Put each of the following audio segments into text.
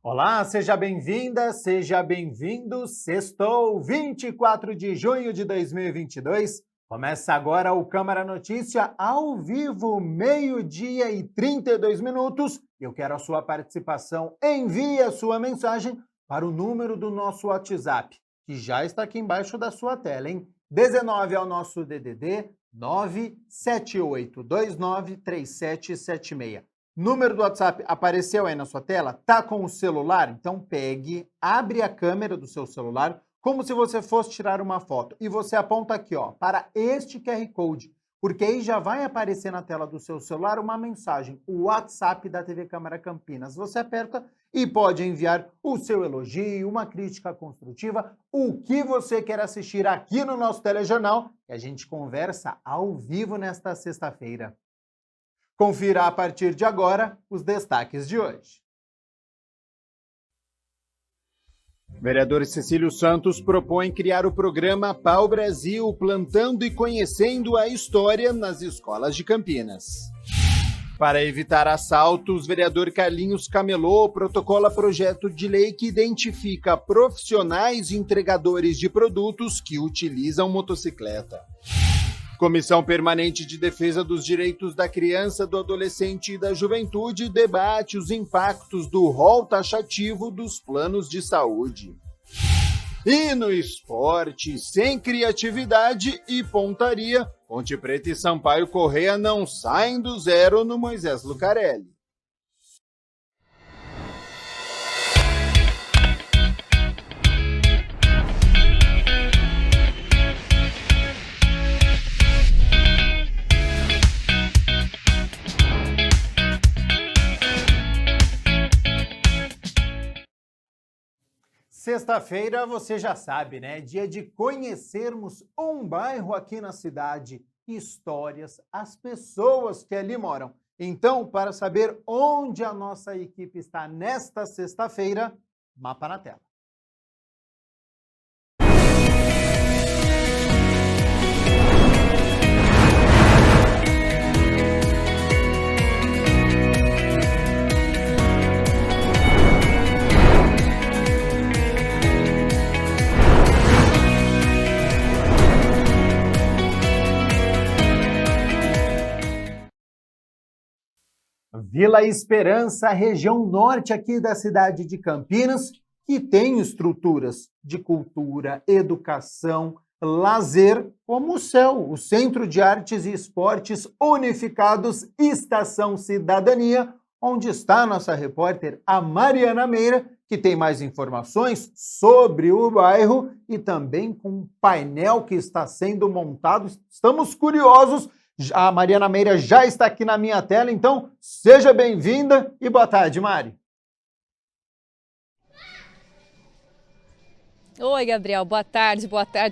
Olá, seja bem-vinda, seja bem-vindo. Sextou, 24 de junho de 2022. Começa agora o Câmara Notícia ao vivo, 12h e 32 minutos. Eu quero a sua participação. Envie a sua mensagem para o número do nosso WhatsApp, que já está aqui embaixo da sua tela, hein? 19 é o nosso DDD 978293776. Número do WhatsApp apareceu aí na sua tela? Tá com o celular? Então pegue, abre a câmera do seu celular, como se você fosse tirar uma foto. E você aponta aqui, ó, para este QR Code, porque aí já vai aparecer na tela do seu celular uma mensagem, o WhatsApp da TV Câmara Campinas. Você aperta e pode enviar o seu elogio, uma crítica construtiva, o que você quer assistir aqui no nosso telejornal, e a gente conversa ao vivo nesta sexta-feira. Confira a partir de agora os destaques de hoje. Vereador Cecílio Santos propõe criar o programa Pau Brasil, plantando e conhecendo a história nas escolas de Campinas. Para evitar assaltos, vereador Carlinhos Camelô protocola projeto de lei que identifica profissionais e entregadores de produtos que utilizam motocicleta. Comissão Permanente de Defesa dos Direitos da Criança, do Adolescente e da Juventude debate os impactos do rol taxativo dos planos de saúde. E no esporte, sem criatividade e pontaria, Ponte Preta e Sampaio Corrêa não saem do zero no Moisés Lucarelli. Sexta-feira, você já sabe, né? Dia de conhecermos um bairro aqui na cidade, histórias, as pessoas que ali moram. Então, para saber onde a nossa equipe está nesta sexta-feira, mapa na tela. Vila Esperança, região norte aqui da cidade de Campinas, que tem estruturas de cultura, educação, lazer, como o CEL, o Centro de Artes e Esportes Unificados Estação Cidadania, onde está a nossa repórter, a Mariana Meira, que tem mais informações sobre o bairro e também com um painel que está sendo montado. Estamos curiosos. A Mariana Meira já está aqui na minha tela, então seja bem-vinda e boa tarde, Mari. Oi, Gabriel, boa tarde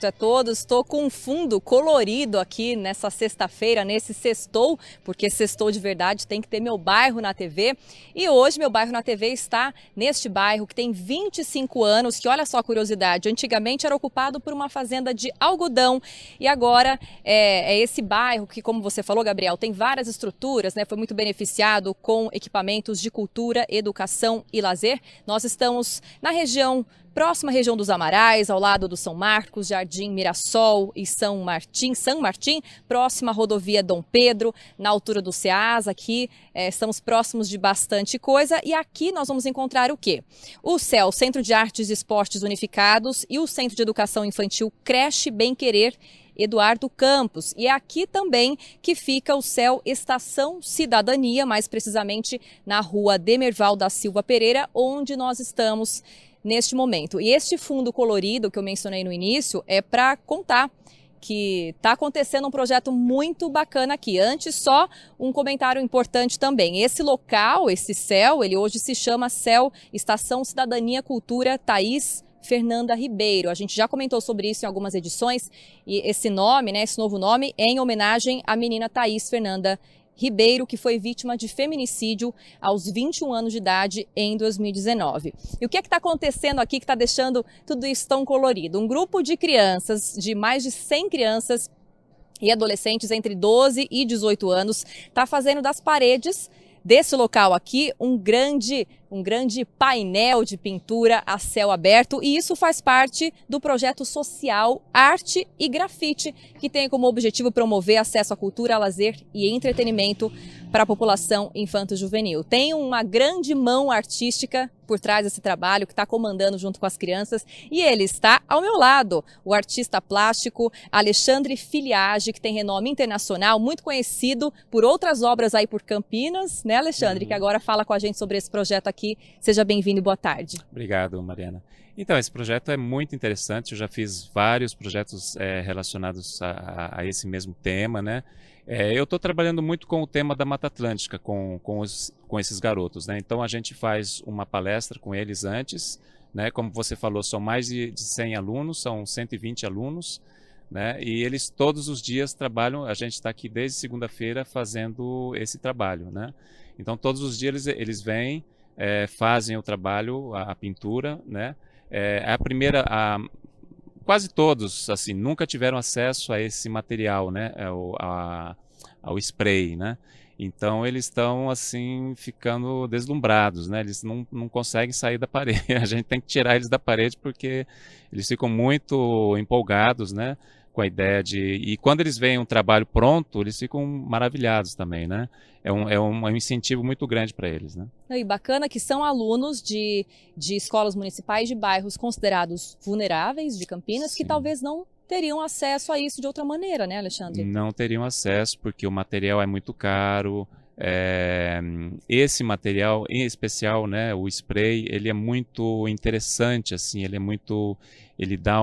a todos. Estou com um fundo colorido aqui nessa sexta-feira, nesse sextou, porque sextou de verdade, tem que ter meu bairro na TV. E hoje meu bairro na TV está neste bairro que tem 25 anos, que olha só a curiosidade, antigamente era ocupado por uma fazenda de algodão e agora é esse bairro que, como você falou, Gabriel, tem várias estruturas, né? Foi muito beneficiado com equipamentos de cultura, educação e lazer. Nós estamos na próxima região dos Amarais, ao lado do São Marcos, Jardim Mirassol e São Martim, próxima à rodovia Dom Pedro, na altura do Ceasa, aqui estamos próximos de bastante coisa e aqui nós vamos encontrar o quê? O CEL, Centro de Artes e Esportes Unificados, e o Centro de Educação Infantil Creche Bem Querer Eduardo Campos. E é aqui também que fica o CEL Estação Cidadania, mais precisamente na rua Demerval da Silva Pereira, onde nós estamos neste momento. E este fundo colorido que eu mencionei no início é para contar que está acontecendo um projeto muito bacana aqui. Antes, só um comentário importante também. Esse local, esse CEL, ele hoje se chama CEL Estação Cidadania Cultura Thaís Fernanda Ribeiro. A gente já comentou sobre isso em algumas edições e esse nome, né, esse novo nome é em homenagem à menina Thaís Fernanda Ribeiro, que foi vítima de feminicídio aos 21 anos de idade em 2019. E o que é que está acontecendo aqui que está deixando tudo isso tão colorido? Um grupo de crianças, de mais de 100 crianças e adolescentes entre 12 e 18 anos, está fazendo das paredes desse local aqui um grande um grande painel de pintura a céu aberto, e isso faz parte do projeto social Arte e Grafite, que tem como objetivo promover acesso à cultura, lazer e entretenimento para a população infanto-juvenil. Tem uma grande mão artística por trás desse trabalho, que está comandando junto com as crianças, e ele está ao meu lado, o artista plástico Alexandre Filiage, que tem renome internacional, muito conhecido por outras obras aí por Campinas, né, Alexandre, que agora fala com a gente sobre esse projeto aqui. Seja bem-vindo e boa tarde. Obrigado, Mariana. Então, esse projeto é muito interessante, eu já fiz vários projetos relacionados a esse mesmo tema, né? Eu estou trabalhando muito com o tema da Mata Atlântica, com esses garotos, né? Então a gente faz uma palestra com eles antes, né? Como você falou, são mais de 100 alunos, são 120 alunos, né? E eles todos os dias trabalham, a gente está aqui desde segunda-feira fazendo esse trabalho, né? Então todos os dias eles vêm, fazem o trabalho, a pintura, né? Quase todos, assim, nunca tiveram acesso a esse material, né, ao spray, né? Então eles estão assim ficando deslumbrados, né? Eles não conseguem sair da parede. A gente tem que tirar eles da parede porque eles ficam muito empolgados, né? Com a ideia e quando eles veem um trabalho pronto, eles ficam maravilhados também, né? É um incentivo muito grande para eles, né? E bacana que são alunos de escolas municipais de bairros considerados vulneráveis de Campinas, Sim. que talvez não teriam acesso a isso de outra maneira, né, Alexandre? Não teriam acesso porque o material é muito caro. Esse material em especial, né, o spray, ele é muito interessante, assim, ele dá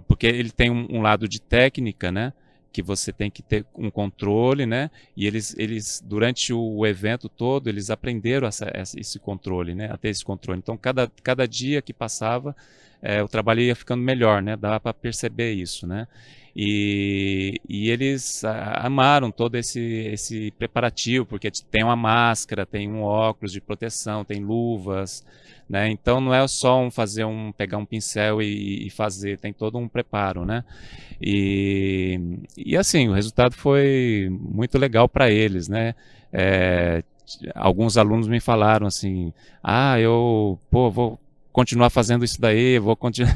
porque ele tem um lado de técnica, né, que você tem que ter um controle, né, e eles durante o evento todo, eles aprenderam esse controle, né, a ter esse controle. Então, cada dia que passava, o trabalho ia ficando melhor, né, dá para perceber isso, né. E eles amaram todo esse preparativo, porque tem uma máscara, tem um óculos de proteção, tem luvas, né? Então não é só pegar um pincel e fazer, tem todo um preparo, né? E assim, o resultado foi muito legal para eles, né? Alguns alunos me falaram assim, vou continuar fazendo isso daí, vou continuar,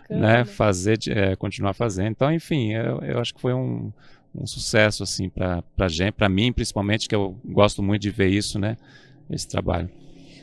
né, continuar fazendo. Então, enfim, eu acho que foi um sucesso assim para mim, principalmente, que eu gosto muito de ver isso, né, esse trabalho.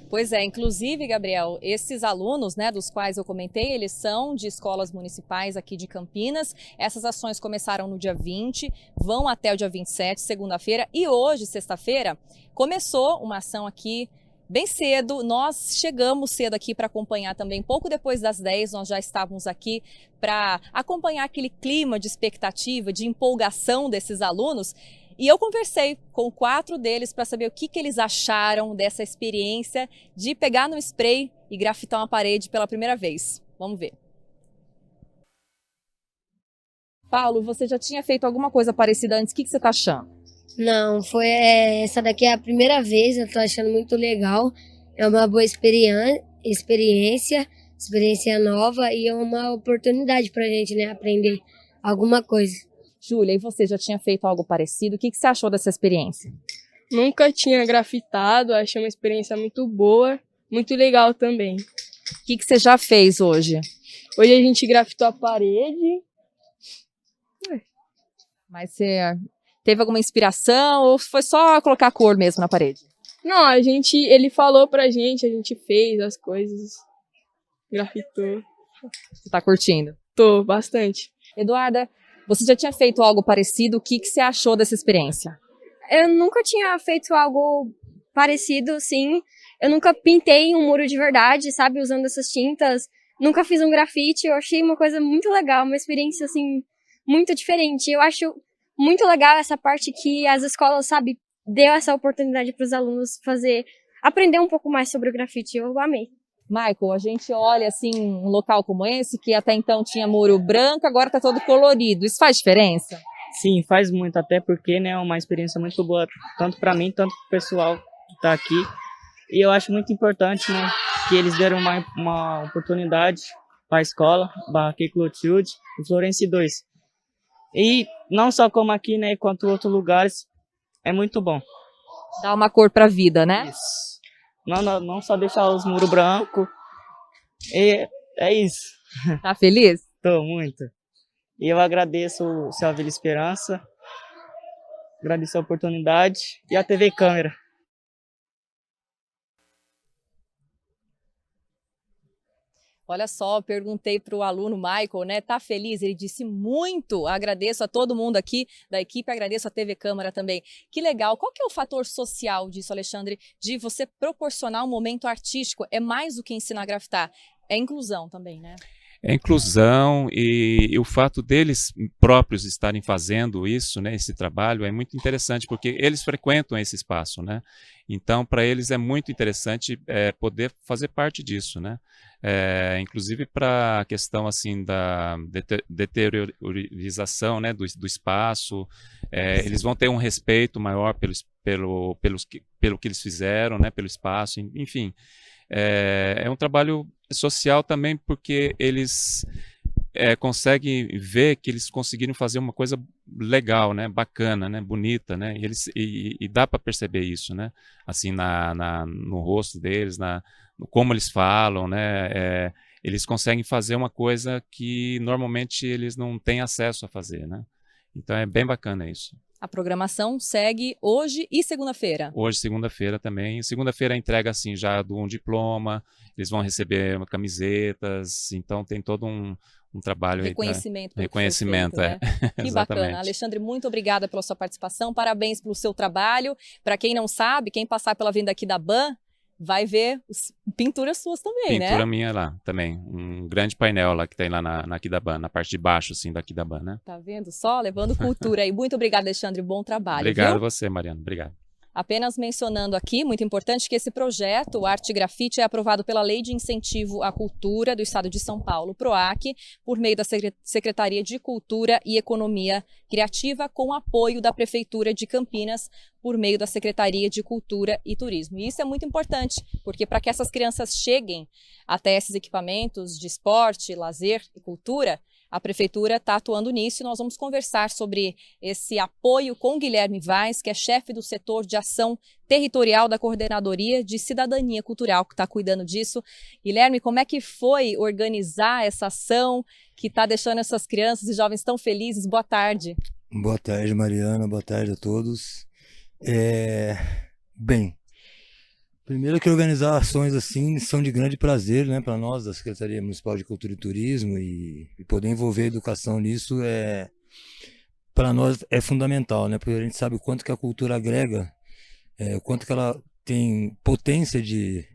Pois é, inclusive, Gabriel, esses alunos, né, dos quais eu comentei, eles são de escolas municipais aqui de Campinas. Essas ações começaram no dia 20, vão até o dia 27, segunda-feira, e hoje, sexta-feira, começou uma ação aqui bem cedo. Nós chegamos cedo aqui para acompanhar também, pouco depois das 10, nós já estávamos aqui para acompanhar aquele clima de expectativa, de empolgação desses alunos. E eu conversei com 4 deles para saber o que eles acharam dessa experiência de pegar no spray e grafitar uma parede pela primeira vez. Vamos ver. Paulo, você já tinha feito alguma coisa parecida antes? O que você está achando? Não, essa daqui é a primeira vez, eu tô achando muito legal. É uma boa experiência nova e é uma oportunidade pra gente, né, aprender alguma coisa. Júlia, e você já tinha feito algo parecido? O que você achou dessa experiência? Nunca tinha grafitado, achei uma experiência muito boa, muito legal também. O que você já fez hoje? Hoje a gente grafitou a parede. Mas você teve alguma inspiração ou foi só colocar cor mesmo na parede? Não, ele falou pra gente, a gente fez as coisas, grafitou. Você tá curtindo? Tô, bastante. Eduarda, você já tinha feito algo parecido? O que você achou dessa experiência? Eu nunca tinha feito algo parecido, sim. Eu nunca pintei um muro de verdade, sabe, usando essas tintas. Nunca fiz um grafite. Eu achei uma coisa muito legal, uma experiência, assim, muito diferente. Eu acho muito legal essa parte que as escolas, sabe, deu essa oportunidade para os alunos aprender um pouco mais sobre o grafite. Eu amei. Michael, a gente olha assim um local como esse, que até então tinha muro branco, agora está todo colorido. Isso faz diferença? Sim, faz muito, até porque, né, é uma experiência muito boa, tanto para mim, tanto para o pessoal que está aqui. E eu acho muito importante, né, que eles deram uma oportunidade para a escola, Barraquê Clotilde e Florence 2. E não só como aqui, né, quanto outros lugares, é muito bom. Dá uma cor pra vida, né? Isso. Não só deixar os muros brancos. E é isso. Tá feliz? Tô muito. E eu agradeço o Céu Vila Esperança, agradeço a oportunidade e a TV Câmera. Olha só, perguntei para o aluno Michael, né? Tá feliz? Ele disse muito. Agradeço a todo mundo aqui da equipe, agradeço a TV Câmara também. Que legal. Qual que é o fator social disso, Alexandre, de você proporcionar um momento artístico? É mais do que ensinar a grafitar, é inclusão também, né? É inclusão e o fato deles próprios estarem fazendo isso, né, esse trabalho, é muito interessante, porque eles frequentam esse espaço, né? Então, para eles é muito interessante poder fazer parte disso, né? Inclusive para a questão assim da deteriorização, né, do espaço, eles vão ter um respeito maior pelo que eles fizeram, né, pelo espaço, enfim. É um trabalho social também porque eles conseguem ver que eles conseguiram fazer uma coisa legal, né, bacana, né, bonita, né, e dá para perceber isso, né, assim no rosto deles, como eles falam, né, eles conseguem fazer uma coisa que normalmente eles não têm acesso a fazer, né, então é bem bacana isso. A programação segue hoje e segunda-feira. Hoje, segunda-feira também. Segunda-feira entrega assim já um diploma, eles vão receber camisetas, então tem todo um trabalho reconhecimento, aí. Reconhecimento, feito, né? Que bacana. Alexandre, muito obrigada pela sua participação, parabéns pelo seu trabalho. Para quem não sabe, quem passar pela Avenida Aquidaban, vai ver pinturas suas também, né? Pintura minha lá também. Um grande painel lá que tem lá na Aquidaban, na parte de baixo, assim, da Aquidaban, né? Tá vendo só? Levando cultura aí. Muito obrigada, Alexandre. Bom trabalho. Obrigado viu? a você, Mariana. Obrigado. Apenas mencionando aqui, muito importante, que esse projeto, o Arte Grafite, é aprovado pela Lei de Incentivo à Cultura do Estado de São Paulo, PROAC, por meio da Secretaria de Cultura e Economia Criativa, com apoio da Prefeitura de Campinas, por meio da Secretaria de Cultura e Turismo. E isso é muito importante, porque para que essas crianças cheguem até esses equipamentos de esporte, lazer e cultura, a Prefeitura está atuando nisso e nós vamos conversar sobre esse apoio com Guilherme Vaz, que é chefe do setor de ação territorial da Coordenadoria de Cidadania Cultural, que está cuidando disso. Guilherme, como é que foi organizar essa ação que está deixando essas crianças e jovens tão felizes? Boa tarde. Boa tarde, Mariana. Boa tarde a todos. Bem, primeiro que organizar ações assim são de grande prazer, né, para nós da Secretaria Municipal de Cultura e Turismo e poder envolver a educação nisso para nós é fundamental, né, porque a gente sabe o quanto que a cultura agrega, o quanto que ela tem potência de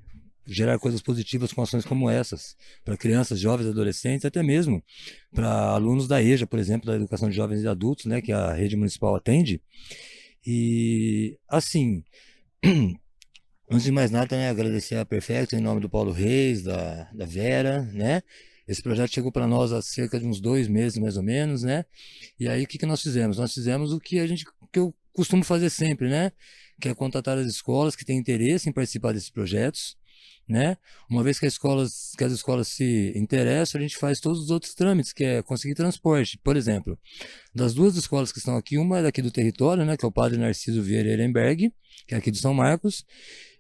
gerar coisas positivas com ações como essas, para crianças, jovens, adolescentes, até mesmo para alunos da EJA, por exemplo, da Educação de Jovens e Adultos, né, que a rede municipal atende. E assim, antes de mais nada, né, agradecer a Perfecto em nome do Paulo Reis, da Vera, né? Esse projeto chegou para nós há cerca de uns 2 meses, mais ou menos, né? E aí, o que nós fizemos? Nós fizemos o que eu costumo fazer sempre, né? Que é contatar as escolas que têm interesse em participar desses projetos, né? Uma vez que as escolas se interessam, a gente faz todos os outros trâmites, que é conseguir transporte. Por exemplo, das 2 escolas que estão aqui, uma é daqui do território, né? Que é o Padre Narciso Vieira Ehrenberg, que é aqui de São Marcos,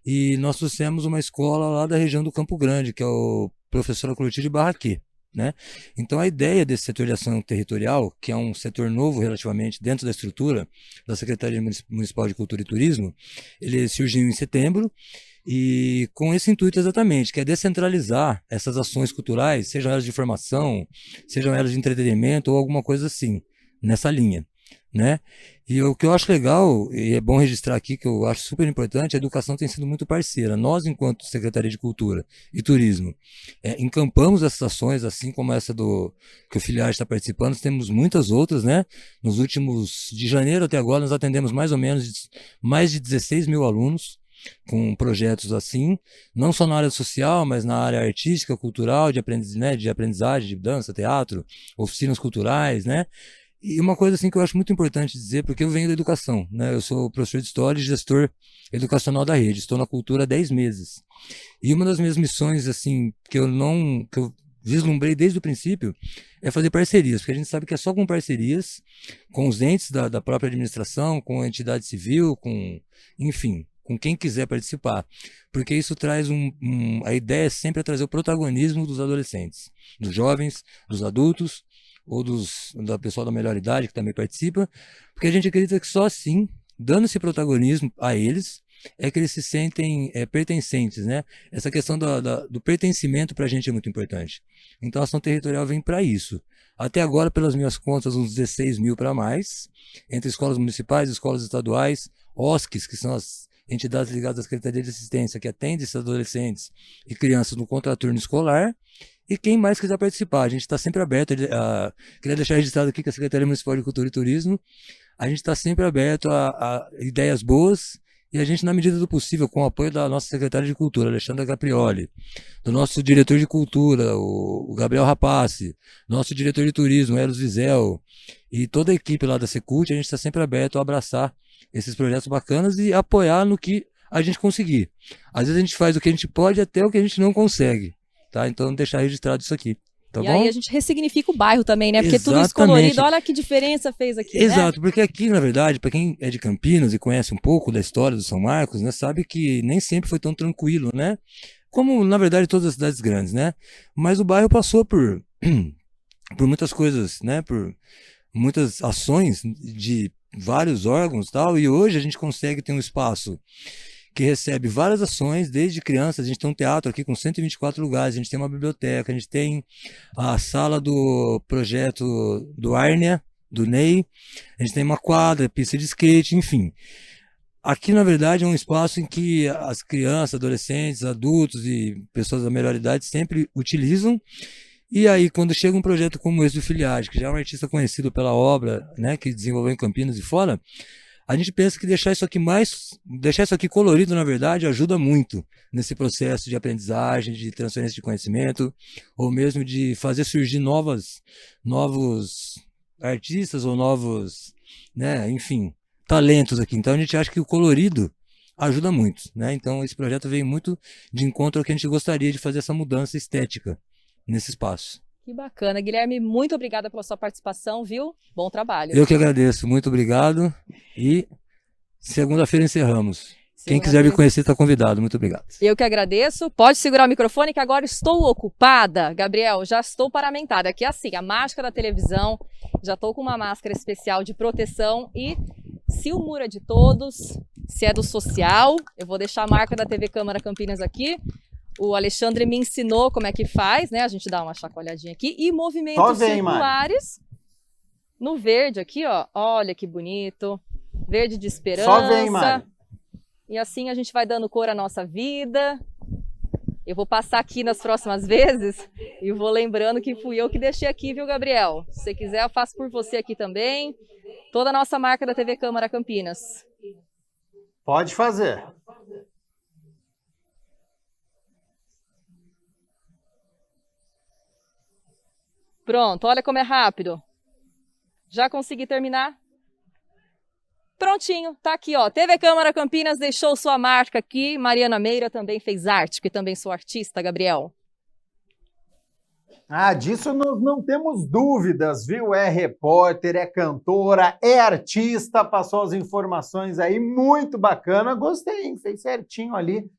e nós trouxemos uma escola lá da região do Campo Grande, que é o Professor Clotilde Barraquê, né? Então a ideia desse setor de ação territorial, que é um setor novo relativamente dentro da estrutura da Secretaria Municipal de Cultura e Turismo, ele surgiu em setembro e com esse intuito exatamente, que é descentralizar essas ações culturais, sejam elas de formação, sejam elas de entretenimento ou alguma coisa assim, nessa linha, né? E o que eu acho legal, e é bom registrar aqui, que eu acho super importante, a educação tem sido muito parceira. Nós, enquanto Secretaria de Cultura e Turismo, encampamos essas ações, assim como essa que o Filiar está participando, temos muitas outras, né? Nos últimos, de janeiro até agora, nós atendemos mais ou menos mais de 16 mil alunos, com projetos assim, não só na área social, mas na área artística, cultural, de aprendizagem, de dança, teatro, oficinas culturais, né? E uma coisa assim que eu acho muito importante dizer, porque eu venho da educação, né? Eu sou professor de história e gestor educacional da rede, estou na cultura há 10 meses. E uma das minhas missões, assim, que eu vislumbrei desde o princípio, é fazer parcerias, porque a gente sabe que é só com parcerias, com os entes da própria administração, com a entidade civil, enfim, com quem quiser participar, porque isso traz a ideia é sempre trazer o protagonismo dos adolescentes, dos jovens, dos adultos, ou da pessoa da melhor idade que também participa, porque a gente acredita que só assim, dando esse protagonismo a eles, é que eles se sentem pertencentes, né? Essa questão do pertencimento para a gente é muito importante. Então a ação territorial vem para isso. Até agora, pelas minhas contas, uns 16 mil para mais, entre escolas municipais, escolas estaduais, OSCs, que são as entidades ligadas à Secretaria de Assistência, que atendem esses adolescentes e crianças no contraturno escolar, e quem mais quiser participar. A gente está sempre aberto, queria deixar registrado aqui que a Secretaria Municipal de Cultura e Turismo, a gente está sempre aberto a ideias boas, e a gente, na medida do possível, com o apoio da nossa secretária de Cultura, Alexandra Caprioli, do nosso diretor de Cultura, o Gabriel Rapace, nosso diretor de Turismo, Eros Wiesel, e toda a equipe lá da Secult, a gente está sempre aberto a abraçar esses projetos bacanas e apoiar no que a gente conseguir. Às vezes a gente faz o que a gente pode até o que a gente não consegue, tá? Então deixar registrado isso aqui. Tá bom? Aí a gente ressignifica o bairro também, né? Porque Exatamente. tudo isso colorido, olha que diferença fez aqui, Exato, né? porque aqui, na verdade, para quem é de Campinas e conhece um pouco da história do São Marcos, né, sabe que nem sempre foi tão tranquilo, né? Como, na verdade, todas as cidades grandes, né? Mas o bairro passou por muitas coisas, né? Por muitas ações de vários órgãos e tal, e hoje a gente consegue ter um espaço que recebe várias ações, desde crianças. A gente tem um teatro aqui com 124 lugares, a gente tem uma biblioteca, a gente tem a sala do projeto do Arnia, do Ney, a gente tem uma quadra, pista de skate, enfim. Aqui, na verdade, é um espaço em que as crianças, adolescentes, adultos e pessoas da melhor idade sempre utilizam. E aí, quando chega um projeto como esse do Filiage, que já é um artista conhecido pela obra, né, que desenvolveu em Campinas e fora, a gente pensa que deixar isso aqui colorido, na verdade, ajuda muito nesse processo de aprendizagem, de transferência de conhecimento, ou mesmo de fazer surgir novos artistas ou novos, né, enfim, talentos aqui. Então a gente acha que o colorido ajuda muito, né? Então esse projeto veio muito de encontro ao que a gente gostaria de fazer essa mudança estética nesse espaço. Que bacana. Guilherme, muito obrigada pela sua participação, viu? Bom trabalho. Eu que agradeço, muito obrigado. E segunda-feira encerramos. Quem quiser me conhecer está convidado. Muito obrigado. Eu que agradeço. Pode segurar o microfone que agora estou ocupada. Gabriel, já estou paramentada. Aqui assim, a máscara da televisão. Já estou com uma máscara especial de proteção. E se o muro é de todos, se é do social, eu vou deixar a marca da TV Câmara Campinas aqui. O Alexandre me ensinou como é que faz, né? A gente dá uma chacoalhadinha aqui. E movimentos circulares no verde aqui, ó. Olha que bonito. Verde de esperança. Só vem, Mari. E assim a gente vai dando cor à nossa vida. Eu vou passar aqui nas próximas vezes e vou lembrando que fui eu que deixei aqui, viu, Gabriel? Se você quiser, eu faço por você aqui também. Toda a nossa marca da TV Câmara Campinas. Pode fazer. Pronto, olha como é rápido. Já consegui terminar? Prontinho, tá aqui, ó. TV Câmara Campinas deixou sua marca aqui. Mariana Meira também fez arte, porque também sou artista, Gabriel. Ah, disso nós não temos dúvidas, viu? É repórter, é cantora, é artista, passou as informações aí, muito bacana. Gostei, hein? Fez certinho ali.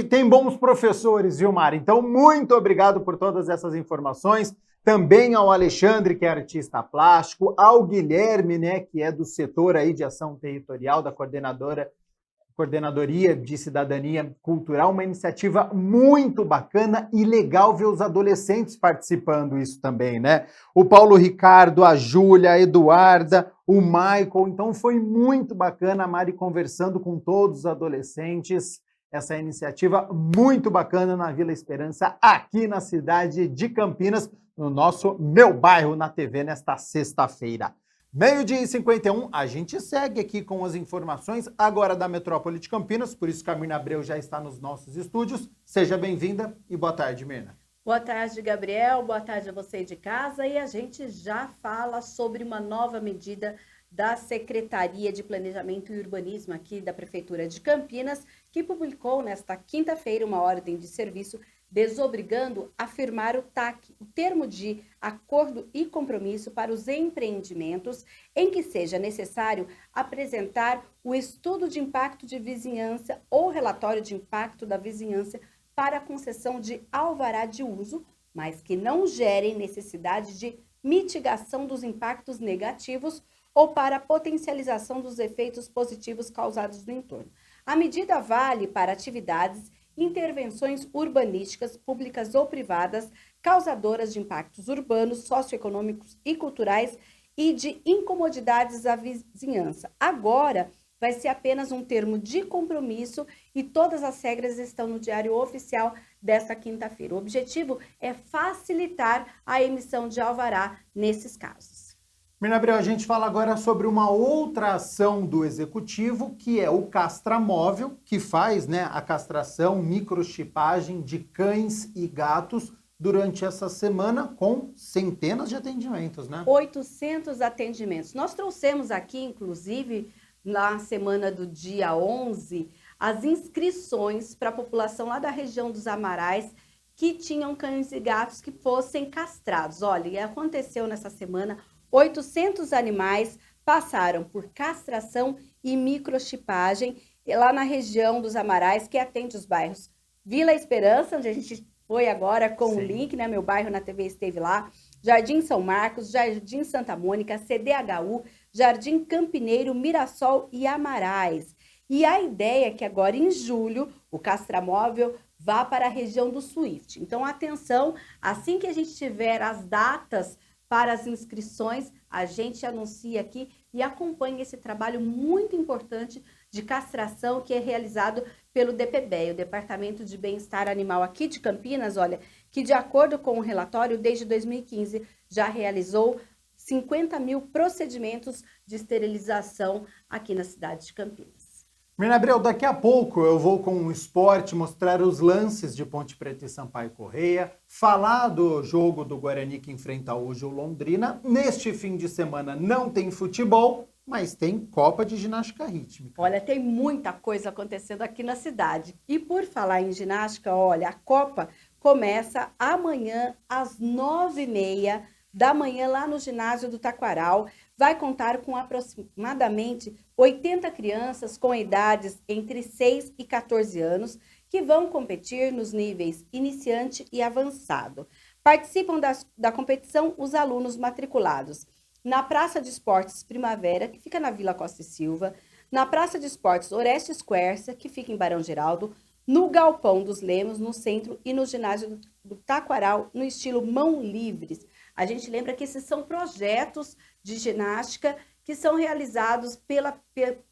Tem bons professores, viu, Mari? Então, muito obrigado por todas essas informações. Também ao Alexandre, que é artista plástico, ao Guilherme, né, que é do setor aí de ação territorial da Coordenadoria de Cidadania Cultural, uma iniciativa muito bacana e legal ver os adolescentes participando isso também, né? O Paulo Ricardo, a Júlia, a Eduarda, o Michael, então foi muito bacana a Mari conversando com todos os adolescentes. Essa iniciativa muito bacana na Vila Esperança, aqui na cidade de Campinas, no nosso Meu Bairro na TV, nesta sexta-feira. 12h51, a gente segue aqui com as informações agora da Metrópole de Campinas, por isso que a Mirna Abreu já está nos nossos estúdios. Seja bem-vinda e boa tarde, Mirna. Boa tarde, Gabriel, boa tarde a você de casa, e a gente já fala sobre uma nova medida da Secretaria de Planejamento e Urbanismo aqui da Prefeitura de Campinas, que publicou nesta quinta-feira uma ordem de serviço desobrigando a firmar o TAC, o termo de acordo e compromisso para os empreendimentos, em que seja necessário apresentar o estudo de impacto de vizinhança ou relatório de impacto da vizinhança para a concessão de alvará de uso, mas que não gerem necessidade de mitigação dos impactos negativos ou para a potencialização dos efeitos positivos causados no entorno. A medida vale para atividades e intervenções urbanísticas, públicas ou privadas, causadoras de impactos urbanos, socioeconômicos e culturais e de incomodidades à vizinhança. Agora, vai ser apenas um termo de compromisso e todas as regras estão no Diário Oficial desta quinta-feira. O objetivo é facilitar a emissão de alvará nesses casos. Mirna Abreu, a gente fala agora sobre uma outra ação do Executivo, que é o Castramóvel, que faz, né, a castração, microchipagem de cães e gatos durante essa semana com centenas de atendimentos, né? 800 atendimentos. Nós trouxemos aqui, inclusive, na semana do dia 11, as inscrições para a população lá da região dos Amarais que tinham cães e gatos que fossem castrados. Olha, e aconteceu nessa semana, 800 animais passaram por castração e microchipagem lá na região dos Amarais, que atende os bairros Vila Esperança, onde a gente foi agora com o link, né? Meu Bairro na TV esteve lá, Jardim São Marcos, Jardim Santa Mônica, CDHU, Jardim Campineiro, Mirassol e Amarais. E a ideia é que agora em julho o Castramóvel vá para a região do Swift. Então, atenção, assim que a gente tiver as datas para as inscrições, a gente anuncia aqui e acompanha esse trabalho muito importante de castração que é realizado pelo DPBE, o Departamento de Bem-Estar Animal aqui de Campinas, olha, que de acordo com o relatório, desde 2015 já realizou 50 mil procedimentos de esterilização aqui na cidade de Campinas. Mirna Abreu, daqui a pouco eu vou com o esporte mostrar os lances de Ponte Preta e Sampaio Corrêa, falar do jogo do Guarani que enfrenta hoje o Londrina. Neste fim de semana não tem futebol, mas tem Copa de Ginástica Rítmica. Olha, tem muita coisa acontecendo aqui na cidade. E por falar em ginástica, olha, a Copa começa amanhã às 9h30 da manhã lá no ginásio do Taquaral. Vai contar com aproximadamente 80 crianças com idades entre 6 e 14 anos que vão competir nos níveis iniciante e avançado. Participam da competição os alunos matriculados na Praça de Esportes Primavera, que fica na Vila Costa e Silva, na Praça de Esportes Orestes Quercia, que fica em Barão Geraldo, no Galpão dos Lemos, no centro, e no ginásio do Taquaral, no estilo mão livres. A gente lembra que esses são projetos de ginástica que são realizados pela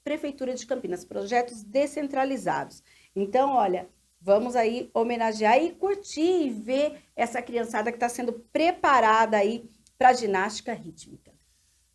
Prefeitura de Campinas, projetos descentralizados. Então, olha, vamos aí homenagear e curtir e ver essa criançada que está sendo preparada aí para a ginástica rítmica.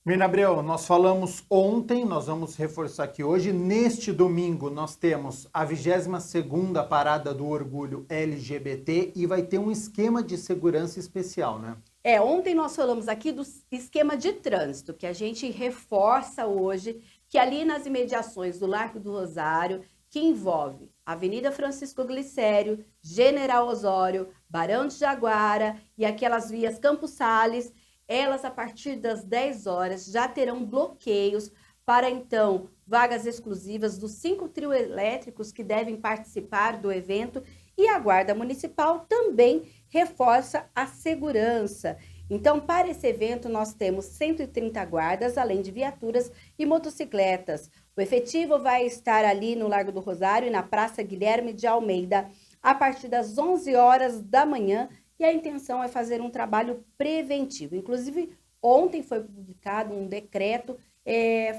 Mirna Abreu, nós falamos ontem, nós vamos reforçar aqui hoje. Neste domingo nós temos a 22ª Parada do Orgulho LGBT e vai ter um esquema de segurança especial, né? Ontem nós falamos aqui do esquema de trânsito, que a gente reforça hoje, que ali nas imediações do Largo do Rosário, que envolve Avenida Francisco Glicério, General Osório, Barão de Jaguara e aquelas vias Campos Sales, elas a partir das 10 horas já terão bloqueios para então vagas exclusivas dos 5 trio elétricos que devem participar do evento, e a Guarda Municipal também reforça a segurança. Então, para esse evento, nós temos 130 guardas, além de viaturas e motocicletas. O efetivo vai estar ali no Largo do Rosário e na Praça Guilherme de Almeida, a partir das 11 horas da manhã, e a intenção é fazer um trabalho preventivo. Inclusive, ontem foi publicado um decreto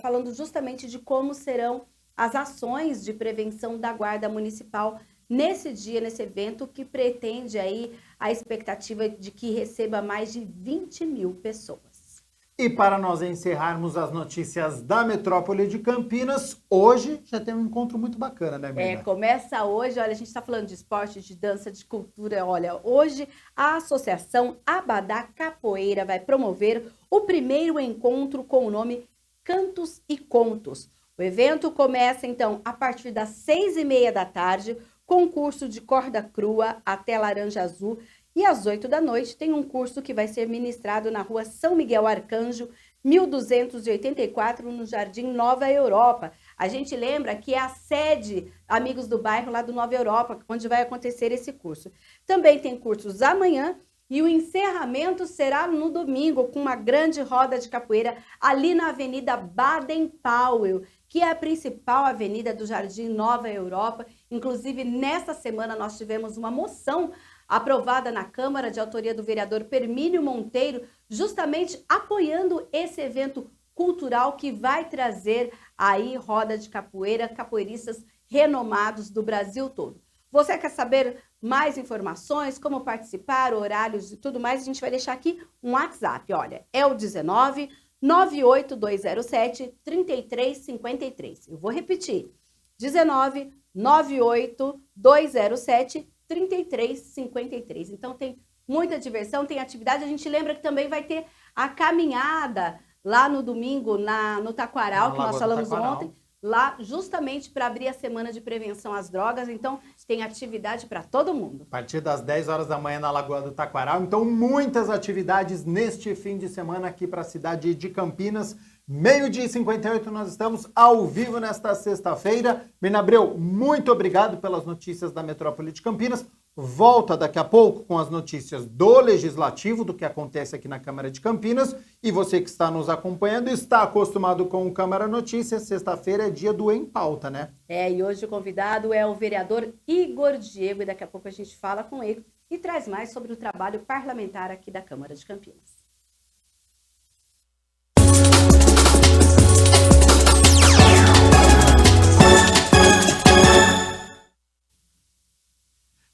falando justamente de como serão as ações de prevenção da Guarda Municipal nesse dia, nesse evento, que pretende aí a expectativa de que receba mais de 20 mil pessoas. E para nós encerrarmos as notícias da metrópole de Campinas, hoje já tem um encontro muito bacana, né, Mirna? Começa hoje, olha, a gente está falando de esporte, de dança, de cultura, olha, hoje a Associação Abadá Capoeira vai promover o primeiro encontro com o nome Cantos e Contos. O evento começa, então, a partir das 6h30 da tarde, com curso de corda crua até laranja azul. E às 8 da noite tem um curso que vai ser ministrado na rua São Miguel Arcanjo, 1284, no Jardim Nova Europa. A gente lembra que é a sede, amigos do bairro, lá do Nova Europa, onde vai acontecer esse curso. Também tem cursos amanhã e o encerramento será no domingo, com uma grande roda de capoeira ali na Avenida Baden-Powell, que é a principal avenida do Jardim Nova Europa. Inclusive, nesta semana nós tivemos uma moção aprovada na Câmara, de autoria do vereador Permínio Monteiro, justamente apoiando esse evento cultural que vai trazer aí roda de capoeira, capoeiristas renomados do Brasil todo. Você quer saber mais informações, como participar, horários e tudo mais? A gente vai deixar aqui um WhatsApp, olha, é o 19 98207 3353. Eu vou repetir, 19 98207 3353. Então tem muita diversão, tem atividade. A gente lembra que também vai ter a caminhada lá no domingo no Taquaral, que nós falamos ontem, lá justamente para abrir a semana de prevenção às drogas. Então tem atividade para todo mundo. A partir das 10 horas da manhã na Lagoa do Taquaral. Então muitas atividades neste fim de semana aqui para a cidade de Campinas. 12h58, nós estamos ao vivo nesta sexta-feira. Mirna Abreu, muito obrigado pelas notícias da Metrópole de Campinas. Volta daqui a pouco com as notícias do Legislativo, do que acontece aqui na Câmara de Campinas. E você que está nos acompanhando, está acostumado com o Câmara Notícias. Sexta-feira é dia do Em Pauta, né? E hoje o convidado é o vereador Igor Diego. E daqui a pouco a gente fala com ele e traz mais sobre o trabalho parlamentar aqui da Câmara de Campinas.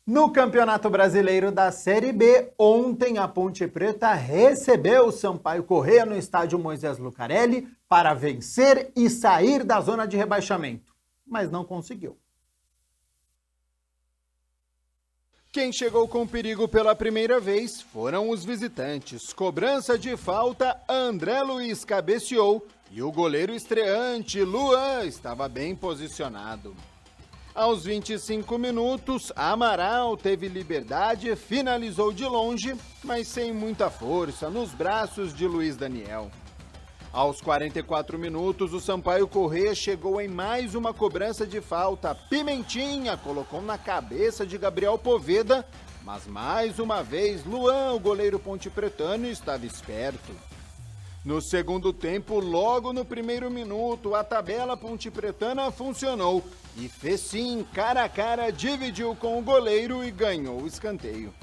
No Campeonato Brasileiro da Série B, ontem a Ponte Preta recebeu o Sampaio Corrêa no estádio Moisés Lucarelli para vencer e sair da zona de rebaixamento, mas não conseguiu. Quem chegou com perigo pela primeira vez foram os visitantes. Cobrança de falta, André Luiz cabeceou e o goleiro estreante, Luan, estava bem posicionado. Aos 25 minutos, Amaral teve liberdade, finalizou de longe, mas sem muita força, nos braços de Luiz Daniel. Aos 44 minutos, o Sampaio Corrêa chegou em mais uma cobrança de falta. Pimentinha colocou na cabeça de Gabriel Poveda, mas mais uma vez, Luan, o goleiro pontepretano, estava esperto. No segundo tempo, logo no primeiro minuto, a tabela pontepretana funcionou e fez sim, cara a cara, dividiu com o goleiro e ganhou o escanteio.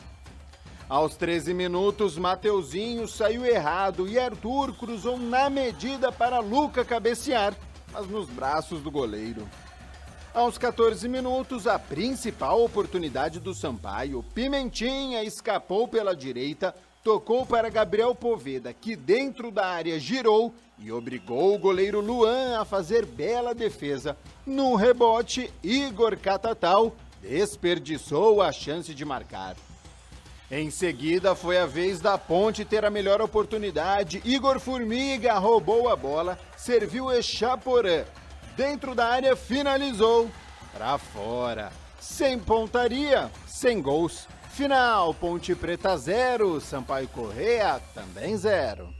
Aos 13 minutos, Mateuzinho saiu errado e Arthur cruzou na medida para Luca cabecear, mas nos braços do goleiro. Aos 14 minutos, a principal oportunidade do Sampaio, Pimentinha escapou pela direita, tocou para Gabriel Poveda, que dentro da área girou e obrigou o goleiro Luan a fazer bela defesa. No rebote, Igor Catatal desperdiçou a chance de marcar. Em seguida, foi a vez da Ponte ter a melhor oportunidade. Igor Formiga roubou a bola, serviu Echaporã. Dentro da área, finalizou para fora. Sem pontaria, sem gols. Final, Ponte Preta 0, Sampaio Corrêa também 0.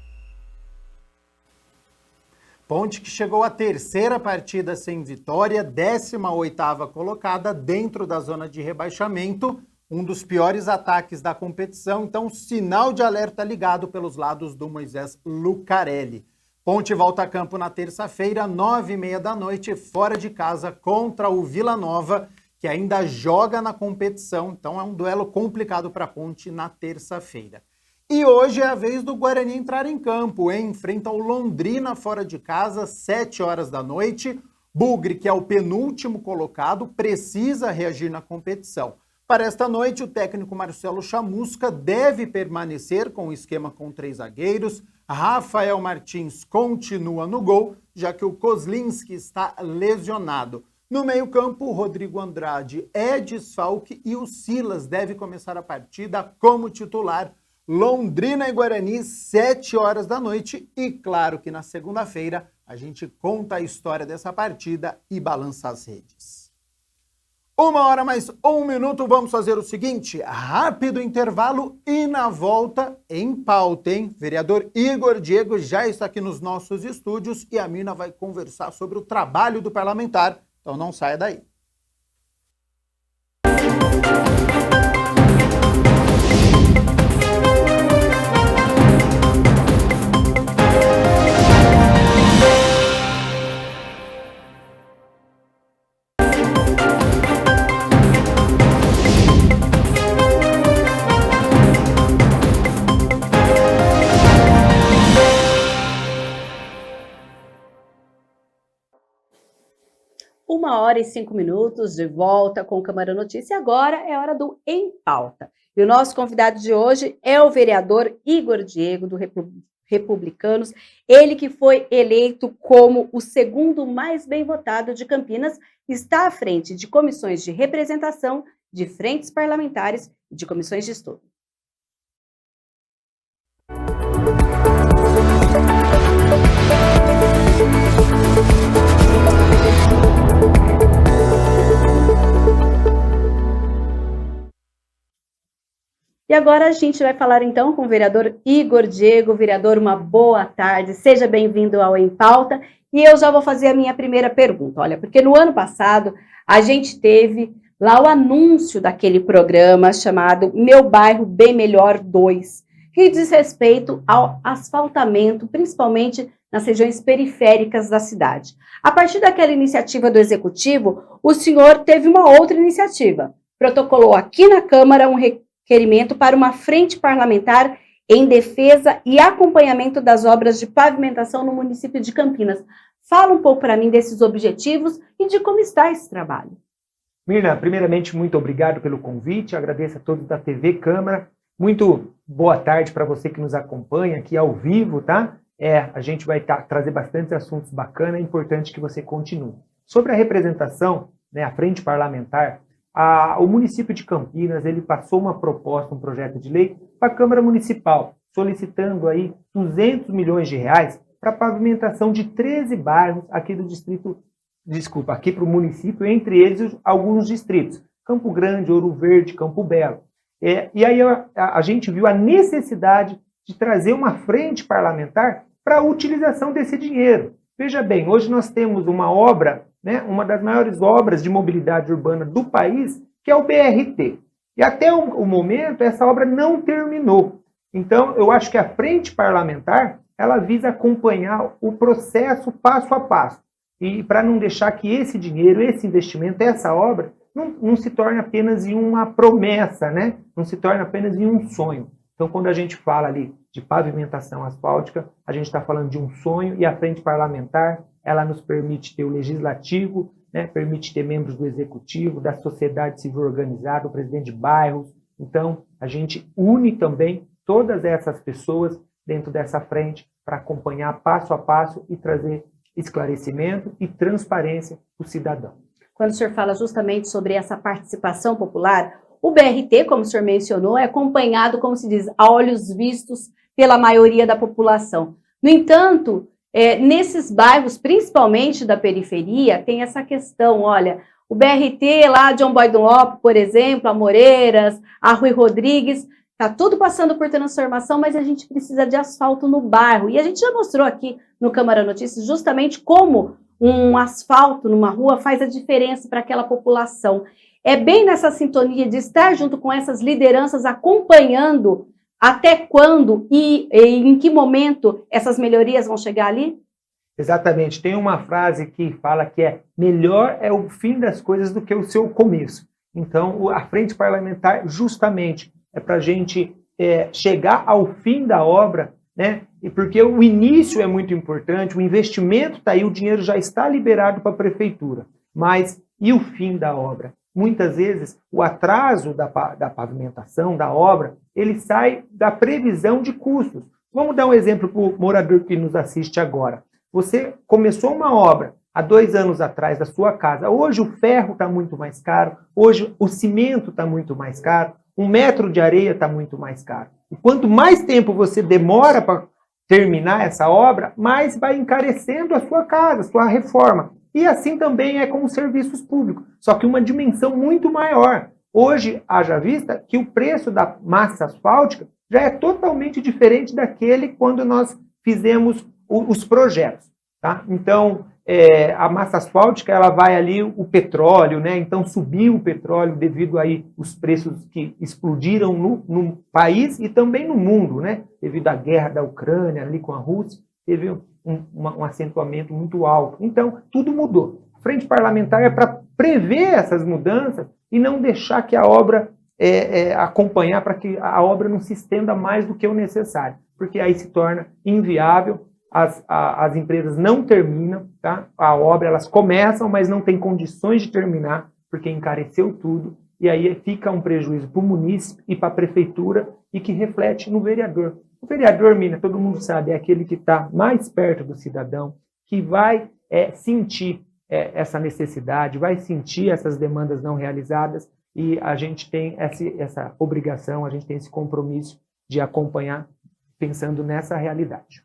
Ponte que chegou à terceira partida sem vitória, 18ª colocada dentro da zona de rebaixamento, um dos piores ataques da competição, então sinal de alerta ligado pelos lados do Moisés Lucarelli. Ponte volta a campo na terça-feira, 9h30 da noite, fora de casa contra o Vila Nova, que ainda joga na competição, então é um duelo complicado para a Ponte na terça-feira. E hoje é a vez do Guarani entrar em campo, hein? Enfrenta o Londrina fora de casa, 7 horas da noite. Bugre, que é o penúltimo colocado, precisa reagir na competição. Para esta noite, o técnico Marcelo Chamusca deve permanecer com o esquema com 3 zagueiros. Rafael Martins continua no gol, já que o Kozlinski está lesionado. No meio-campo, o Rodrigo Andrade é desfalque e o Silas deve começar a partida como titular. Londrina e Guarani, 7 horas da noite. E claro que na segunda-feira a gente conta a história dessa partida e balança as redes. 1h mais 1 minuto, vamos fazer o seguinte, rápido intervalo e na volta em pauta, hein? Vereador Igor Diego já está aqui nos nossos estúdios e a Mirna vai conversar sobre o trabalho do parlamentar, então não saia daí. Uma hora e 5 minutos de volta com o Câmara Notícia. Agora é hora do Em Pauta. E o nosso convidado de hoje é o vereador Igor Diego, do Republicanos. Ele que foi eleito como o segundo mais bem votado de Campinas, está à frente de comissões de representação, de frentes parlamentares e de comissões de estudo. E agora a gente vai falar então com o vereador Igor Diego. Vereador, uma boa tarde, seja bem-vindo ao Em Pauta. E eu já vou fazer a minha primeira pergunta, olha, porque no ano passado a gente teve lá o anúncio daquele programa chamado Meu Bairro Bem Melhor 2, que diz respeito ao asfaltamento, principalmente nas regiões periféricas da cidade. A partir daquela iniciativa do Executivo, o senhor teve uma outra iniciativa, protocolou aqui na Câmara um requerimento para uma frente parlamentar em defesa e acompanhamento das obras de pavimentação no município de Campinas. Fala um pouco para mim desses objetivos e de como está esse trabalho. Mirna, primeiramente, muito obrigado pelo convite, agradeço a todos da TV Câmara. Muito boa tarde para você que nos acompanha aqui ao vivo, tá? A gente vai trazer bastante assuntos bacanas, é importante que você continue. Sobre a representação, né, a frente parlamentar, o município de Campinas, ele passou uma proposta, um projeto de lei para a Câmara Municipal, solicitando aí 200 milhões de reais para a pavimentação de 13 bairros aqui do distrito, aqui para o município, entre eles alguns distritos, Campo Grande, Ouro Verde, Campo Belo. E aí a gente viu a necessidade de trazer uma frente parlamentar para a utilização desse dinheiro. Veja bem, hoje nós temos uma obra, né, uma das maiores obras de mobilidade urbana do país, que é o BRT. E até o momento, essa obra não terminou. Então, eu acho que a frente parlamentar, ela visa acompanhar o processo passo a passo. E para não deixar que esse dinheiro, esse investimento, essa obra, não se torne apenas em uma promessa, né? Não se torne apenas em um sonho. Então, quando a gente fala ali de pavimentação asfáltica, a gente está falando de um sonho, e a frente parlamentar, ela nos permite ter o legislativo, né, permite ter membros do executivo, da sociedade civil organizada, o presidente de bairros. Então, a gente une também todas essas pessoas dentro dessa frente para acompanhar passo a passo e trazer esclarecimento e transparência para o cidadão. Quando o senhor fala justamente sobre essa participação popular, o BRT, como o senhor mencionou, é acompanhado, como se diz, a olhos vistos pela maioria da população. No entanto, nesses bairros, principalmente da periferia, tem essa questão, olha, o BRT lá de John Boy Dunlop, por exemplo, Amoreiras, a Rui Rodrigues, está tudo passando por transformação, mas a gente precisa de asfalto no bairro. E a gente já mostrou aqui no Câmara Notícias justamente como um asfalto numa rua faz a diferença para aquela população. É bem nessa sintonia de estar junto com essas lideranças, acompanhando até quando e em que momento essas melhorias vão chegar ali? Exatamente. Tem uma frase que fala que melhor é o fim das coisas do que o seu começo. Então, a frente parlamentar justamente é para a gente chegar ao fim da obra, né? E porque o início é muito importante, o investimento está aí, o dinheiro já está liberado para a prefeitura. Mas e o fim da obra? Muitas vezes, o atraso da pavimentação, da obra, ele sai da previsão de custos. Vamos dar um exemplo para o morador que nos assiste agora. Você começou uma obra há 2 anos atrás da sua casa. Hoje o ferro está muito mais caro, hoje o cimento está muito mais caro, Um metro de areia está muito mais caro. E quanto mais tempo você demora para terminar essa obra, mais vai encarecendo a sua casa, a sua reforma. E assim também é com os serviços públicos, só que uma dimensão muito maior. Hoje, haja vista que o preço da massa asfáltica já é totalmente diferente daquele quando nós fizemos os projetos. Tá? Então, a massa asfáltica, ela vai ali o petróleo, né? Então subiu o petróleo devido aí os preços que explodiram no país e também no mundo, né? Devido à guerra da Ucrânia ali com a Rússia, teve um acentuamento muito alto. Então, tudo mudou. A frente parlamentar é para prever essas mudanças e não deixar que a obra acompanhar, para que a obra não se estenda mais do que o necessário, porque aí se torna inviável. As empresas não terminam, tá? A obra, elas começam, mas não tem condições de terminar, porque encareceu tudo, e aí fica um prejuízo para o munícipe e para a prefeitura, e que reflete no vereador. O vereador, Mina, todo mundo sabe, é aquele que está mais perto do cidadão, que vai sentir essa necessidade, vai sentir essas demandas não realizadas, e a gente tem essa obrigação, a gente tem esse compromisso de acompanhar, pensando nessa realidade.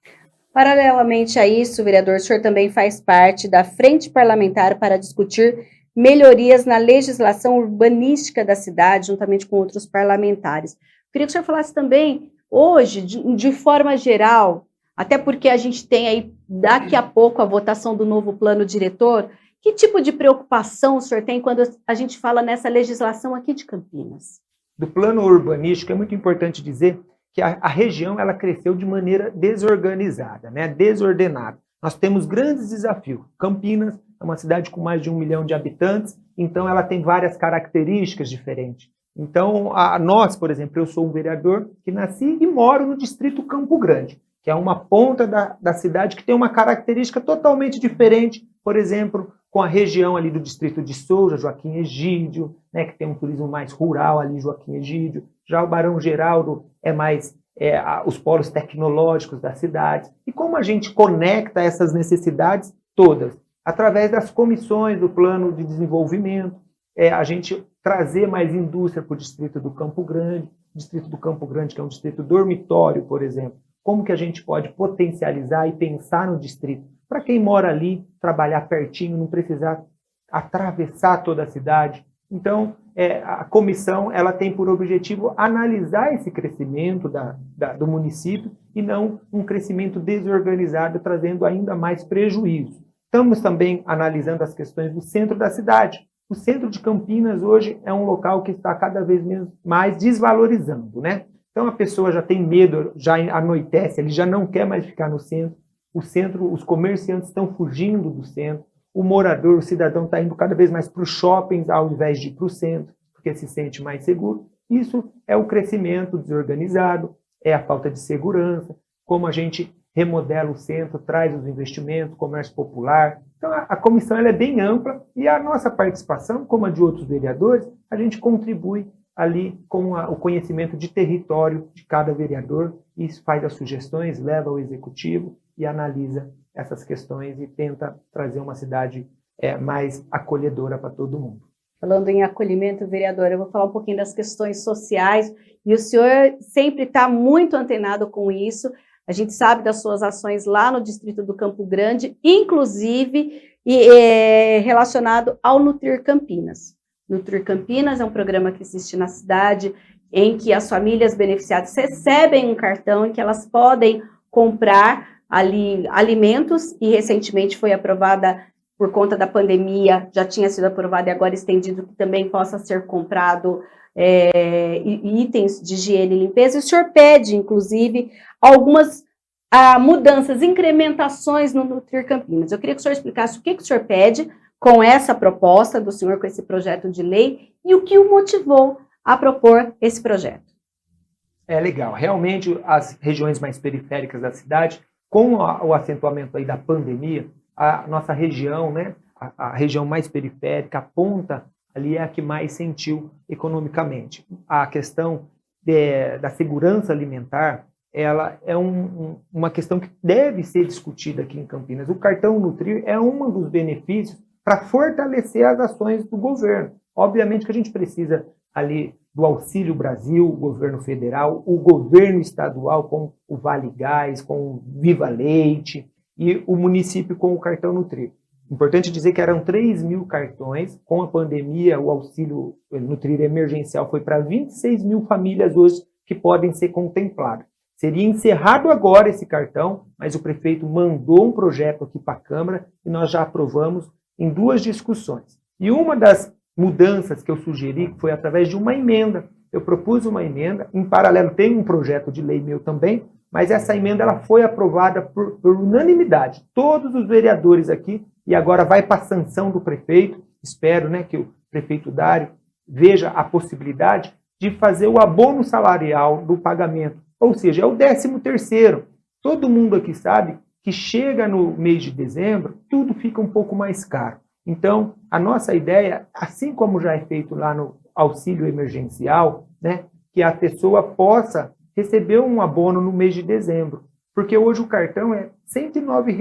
Paralelamente a isso, vereador, o senhor também faz parte da Frente Parlamentar para discutir melhorias na legislação urbanística da cidade, juntamente com outros parlamentares. Queria que o senhor falasse também, hoje, de forma geral, até porque a gente tem aí, daqui a pouco, a votação do novo plano diretor, que tipo de preocupação o senhor tem quando a gente fala nessa legislação aqui de Campinas? Do plano urbanístico, é muito importante dizer que a região ela cresceu de maneira desorganizada, né? Desordenada. Nós temos grandes desafios. Campinas é uma cidade com mais de 1 milhão de habitantes, então ela tem várias características diferentes. Então, nós, por exemplo, eu sou um vereador que nasci e moro no distrito Campo Grande, que é uma ponta da cidade que tem uma característica totalmente diferente, por exemplo, com a região ali do distrito de Souza, Joaquim Egídio, né, que tem um turismo mais rural ali, Joaquim Egídio. Já o Barão Geraldo é mais os polos tecnológicos da cidade. E como a gente conecta essas necessidades todas? Através das comissões do plano de desenvolvimento, a gente trazer mais indústria para o distrito do Campo Grande, que é um distrito dormitório, por exemplo. Como que a gente pode potencializar e pensar no distrito? Para quem mora ali, trabalhar pertinho, não precisar atravessar toda a cidade. Então, a comissão ela tem por objetivo analisar esse crescimento do município e não um crescimento desorganizado, trazendo ainda mais prejuízo. Estamos também analisando as questões do centro da cidade. O centro de Campinas hoje é um local que está cada vez mais desvalorizando, né? Então a pessoa já tem medo, já anoitece, ele já não quer mais ficar no centro. O centro, os comerciantes estão fugindo do centro. O morador, o cidadão está indo cada vez mais para os shoppings ao invés de ir para o centro, porque se sente mais seguro. Isso é o crescimento desorganizado, é a falta de segurança, como a gente remodela o centro, traz os investimentos, comércio popular. Então a comissão ela é bem ampla e a nossa participação, como a de outros vereadores, a gente contribui ali com o conhecimento de território de cada vereador, e faz as sugestões, leva ao executivo e analisa essas questões e tenta trazer uma cidade mais acolhedora para todo mundo. Falando em acolhimento, vereador, eu vou falar um pouquinho das questões sociais, e o senhor sempre está muito antenado com isso. A gente sabe das suas ações lá no distrito do Campo Grande, inclusive relacionado ao Nutrir Campinas. Nutrir Campinas é um programa que existe na cidade, em que as famílias beneficiadas recebem um cartão em que elas podem comprar ali alimentos, e recentemente foi aprovada, por conta da pandemia, já tinha sido aprovado e agora estendido, que também possa ser comprado itens de higiene e limpeza. E o senhor pede, inclusive, algumas mudanças, incrementações no Nutrir Campinas. Eu queria que o senhor explicasse o que o senhor pede com essa proposta do senhor, com esse projeto de lei, e o que o motivou a propor esse projeto. É legal. Realmente, as regiões mais periféricas da cidade, com o acentuamento aí da pandemia, a nossa região, né, a região mais periférica, a ponta ali é a que mais sentiu economicamente. A questão da segurança alimentar, ela é uma questão que deve ser discutida aqui em Campinas. O cartão Nutrir é um dos benefícios para fortalecer as ações do governo. Obviamente que a gente precisa ali do Auxílio Brasil, o governo federal, o governo estadual com o Vale Gás, com o Viva Leite e o município com o cartão Nutrir. Importante dizer que eram 3.000 cartões, com a pandemia o auxílio Nutrir emergencial foi para 26.000 famílias hoje que podem ser contempladas. Seria encerrado agora esse cartão, mas o prefeito mandou um projeto aqui para a Câmara e nós já aprovamos em 2 discussões. E uma das mudanças que eu sugeri foi através de uma emenda. Eu propus uma emenda, em paralelo tem um projeto de lei meu também, mas essa emenda ela foi aprovada por unanimidade. Todos os vereadores aqui, e agora vai para a sanção do prefeito. Espero, né, que o prefeito Dário veja a possibilidade de fazer o abono salarial do pagamento. Ou seja, é o 13º. Todo mundo aqui sabe que chega no mês de dezembro, tudo fica um pouco mais caro. Então, a nossa ideia, assim como já é feito lá no auxílio emergencial, né, que a pessoa possa receber um abono no mês de dezembro. Porque hoje o cartão é R$ 109.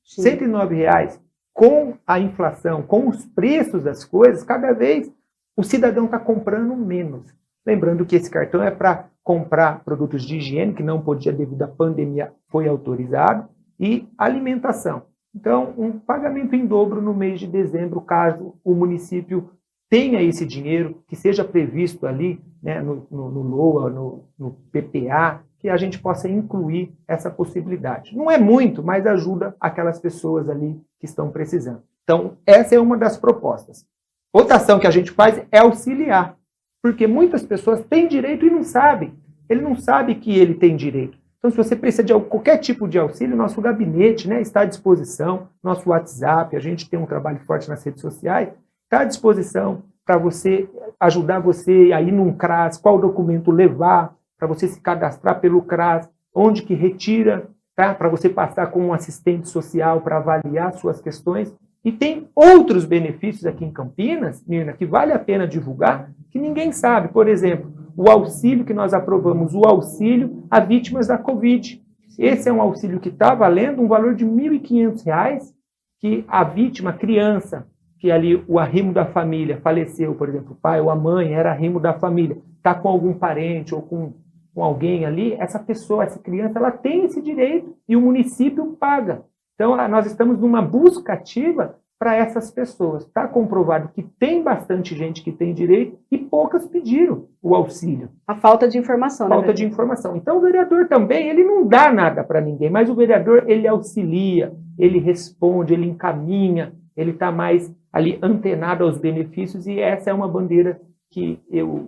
Sim. R$ 109, com a inflação, com os preços das coisas, cada vez o cidadão está comprando menos. Lembrando que esse cartão é para comprar produtos de higiene, que não podia devido à pandemia, foi autorizado, e alimentação. Então, um pagamento em dobro no mês de dezembro, caso o município tenha esse dinheiro, que seja previsto ali, né, no LOA, no PPA, que a gente possa incluir essa possibilidade. Não é muito, mas ajuda aquelas pessoas ali que estão precisando. Então, essa é uma das propostas. Outra ação que a gente faz é auxiliar, porque muitas pessoas têm direito e não sabem. Ele não sabe que ele tem direito. Então, se você precisa de qualquer tipo de auxílio, nosso gabinete, né, está à disposição, nosso WhatsApp, a gente tem um trabalho forte nas redes sociais, está à disposição para você ajudar você a ir num CRAS, qual documento levar, para você se cadastrar pelo CRAS, onde que retira, tá? Para você passar com um assistente social para avaliar suas questões. E tem outros benefícios aqui em Campinas, Mirna, que vale a pena divulgar, que ninguém sabe. Por exemplo, o auxílio que nós aprovamos, o auxílio a vítimas da Covid. Esse é um auxílio que está valendo um valor de R$ 1.500, que a vítima, a criança, que ali o arrimo da família faleceu, por exemplo, o pai ou a mãe era arrimo da família, está com algum parente ou com alguém ali, essa pessoa, essa criança, ela tem esse direito e o município paga. Então, nós estamos numa busca ativa para essas pessoas. Está comprovado que tem bastante gente que tem direito e poucas pediram o auxílio. A falta de informação, né? Falta de informação. Então, o vereador também, ele não dá nada para ninguém, mas o vereador, ele auxilia, ele responde, ele encaminha, ele está mais ali antenado aos benefícios e essa é uma bandeira que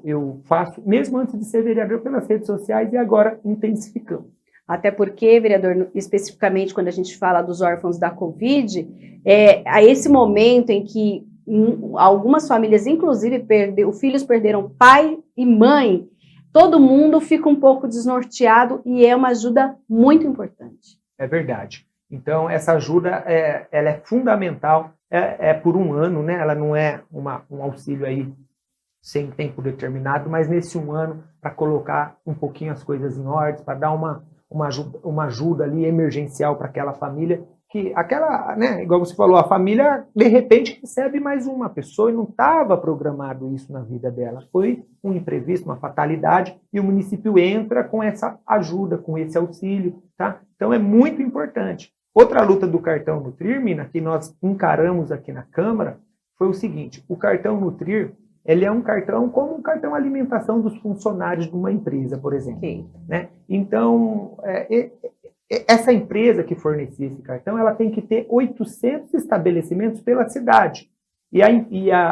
eu faço, mesmo antes de ser vereador, pelas redes sociais e agora intensificamos. Até porque, vereador, especificamente quando a gente fala dos órfãos da Covid, a esse momento em que algumas famílias, inclusive, filhos perderam pai e mãe, todo mundo fica um pouco desnorteado e é uma ajuda muito importante. É verdade. Então, essa ajuda ela é fundamental, por um ano, né? Ela não é um auxílio aí sem tempo determinado, mas nesse um ano, para colocar um pouquinho as coisas em ordem, para dar uma ajuda ali emergencial para aquela família, que aquela, né, igual você falou, a família de repente recebe mais uma pessoa e não estava programado isso na vida dela. Foi um imprevisto, uma fatalidade, e o município entra com essa ajuda, com esse auxílio, tá? Então é muito importante. Outra luta do cartão Nutrir, Mina, que nós encaramos aqui na Câmara, foi o seguinte: o cartão Nutrir, ele é um cartão como um cartão alimentação dos funcionários de uma empresa, por exemplo. Okay. Né? Então, essa empresa que fornecia esse cartão, ela tem que ter 800 estabelecimentos pela cidade.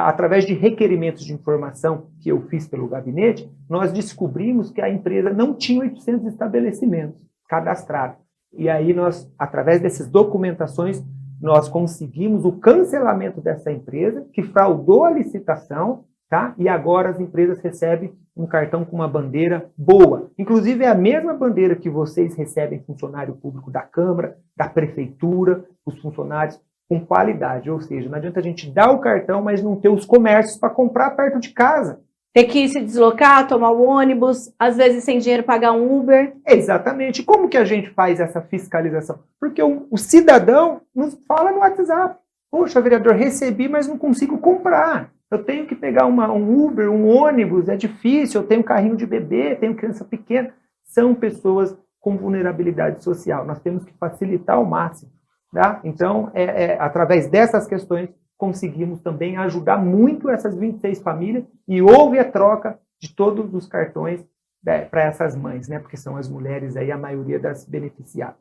Através de requerimentos de informação que eu fiz pelo gabinete, nós descobrimos que a empresa não tinha 800 estabelecimentos cadastrados. E aí nós, através dessas documentações, nós conseguimos o cancelamento dessa empresa, que fraudou a licitação, tá? E agora as empresas recebem um cartão com uma bandeira boa. Inclusive é a mesma bandeira que vocês recebem, funcionário público da Câmara, da Prefeitura, os funcionários com qualidade. Ou seja, não adianta a gente dar o cartão, mas não ter os comércios para comprar perto de casa. Ter que se deslocar, tomar o ônibus, às vezes sem dinheiro pagar um Uber. Exatamente. Como que a gente faz essa fiscalização? Porque o cidadão nos fala no WhatsApp. Poxa, vereador, recebi, mas não consigo comprar. Eu tenho que pegar um Uber, um ônibus, é difícil, eu tenho carrinho de bebê, tenho criança pequena. São pessoas com vulnerabilidade social. Nós temos que facilitar ao máximo. Tá? Então, através dessas questões, conseguimos também ajudar muito essas 26 famílias e houve a troca de todos os cartões para essas mães, né? Porque são as mulheres aí a maioria das beneficiadas.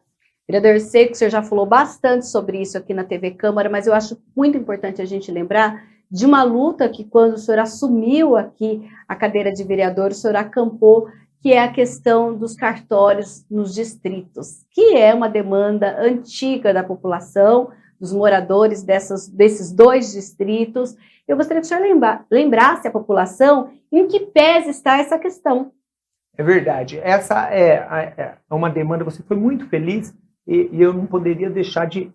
Vereador, sei que o senhor já falou bastante sobre isso aqui na TV Câmara, mas eu acho muito importante a gente lembrar de uma luta que, quando o senhor assumiu aqui a cadeira de vereador, o senhor acampou, que é a questão dos cartórios nos distritos, que é uma demanda antiga da população, dos moradores desses 2 distritos. Eu gostaria que o senhor lembrasse a população em que pese está essa questão. É verdade. Essa é uma demanda, você foi muito feliz, e eu não poderia deixar de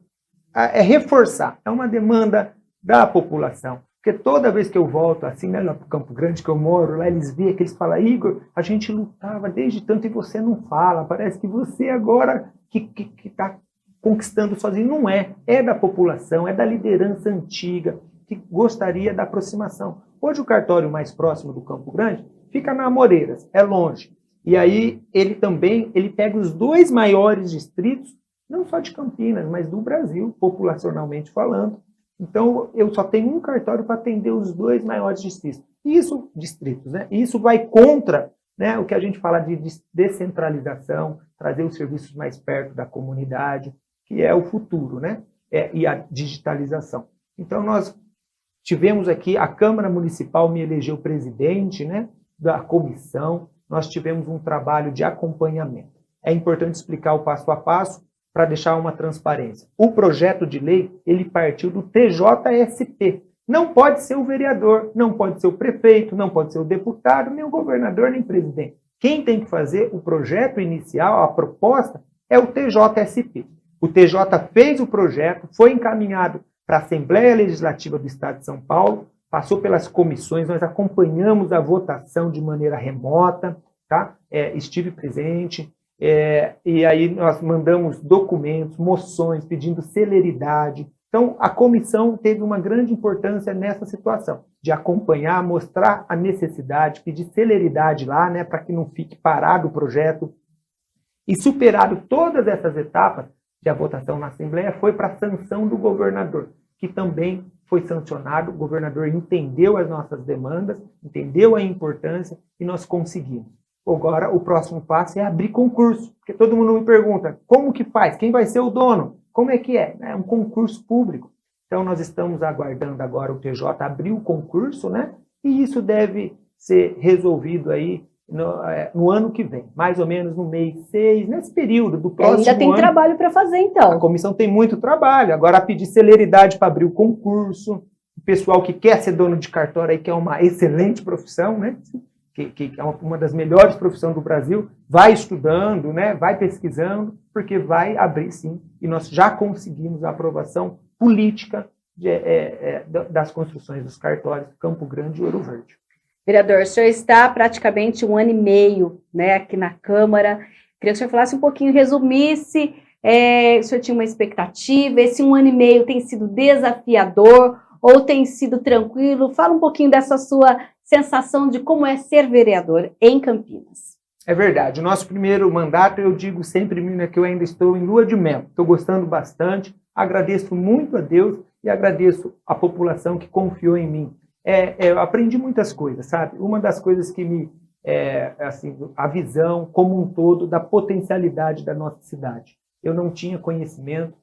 reforçar. É uma demanda da população. Porque toda vez que eu volto, assim, né, lá para o Campo Grande, que eu moro, lá eles veem que eles falam, Igor, a gente lutava desde tanto e você não fala, parece que você agora que está conquistando sozinho. Não é da população, é da liderança antiga, que gostaria da aproximação. Hoje o cartório mais próximo do Campo Grande fica na Amoreiras, é longe. E aí ele pega os 2 maiores distritos, não só de Campinas, mas do Brasil, populacionalmente falando. Então, eu só tenho um cartório para atender os 2 maiores distritos. Né? Isso vai contra, né, o que a gente fala de descentralização, trazer os serviços mais perto da comunidade, que é o futuro, né? E a digitalização. Então, nós tivemos aqui, a Câmara Municipal me elegeu presidente, né, da comissão, nós tivemos um trabalho de acompanhamento. É importante explicar o passo a passo, para deixar uma transparência. O projeto de lei, ele partiu do TJSP. Não pode ser o vereador, não pode ser o prefeito, não pode ser o deputado, nem o governador, nem o presidente. Quem tem que fazer o projeto inicial, a proposta, é o TJSP. O TJ fez o projeto, foi encaminhado para a Assembleia Legislativa do Estado de São Paulo, passou pelas comissões, nós acompanhamos a votação de maneira remota, tá? Estive presente, e aí nós mandamos documentos, moções, pedindo celeridade. Então, a comissão teve uma grande importância nessa situação, de acompanhar, mostrar a necessidade, pedir celeridade lá, né, para que não fique parado o projeto. E superado todas essas etapas, de a votação na Assembleia foi para a sanção do governador, que também foi sancionado. O governador entendeu as nossas demandas, entendeu a importância e nós conseguimos. Agora, o próximo passo é abrir concurso, porque todo mundo me pergunta, como que faz? Quem vai ser o dono? Como é que é? É um concurso público. Então, nós estamos aguardando agora o TJ abrir o concurso, né? E isso deve ser resolvido aí no ano que vem, mais ou menos no mês 6, nesse período do próximo ano. Ainda tem trabalho para fazer, então. A comissão tem muito trabalho. Agora, pedir celeridade para abrir o concurso. O pessoal que quer ser dono de cartório aí, que é uma excelente profissão, né? Que é uma das melhores profissões do Brasil, vai estudando, né, vai pesquisando, porque vai abrir sim, e nós já conseguimos a aprovação política das construções dos cartórios Campo Grande e Ouro Verde. Vereador, o senhor está praticamente 1 ano e meio, né, aqui na Câmara. Queria que o senhor falasse um pouquinho, resumisse, o senhor tinha uma expectativa, esse 1 ano e meio tem sido desafiador ou tem sido tranquilo? Fala um pouquinho dessa sua sensação de como é ser vereador em Campinas. É verdade. O nosso primeiro mandato, eu digo sempre, menina, que eu ainda estou em lua de mel. Estou gostando bastante, agradeço muito a Deus e agradeço a população que confiou em mim. Eu aprendi muitas coisas, sabe? Uma das coisas que me... assim, a visão como um todo da potencialidade da nossa cidade. Eu não tinha conhecimento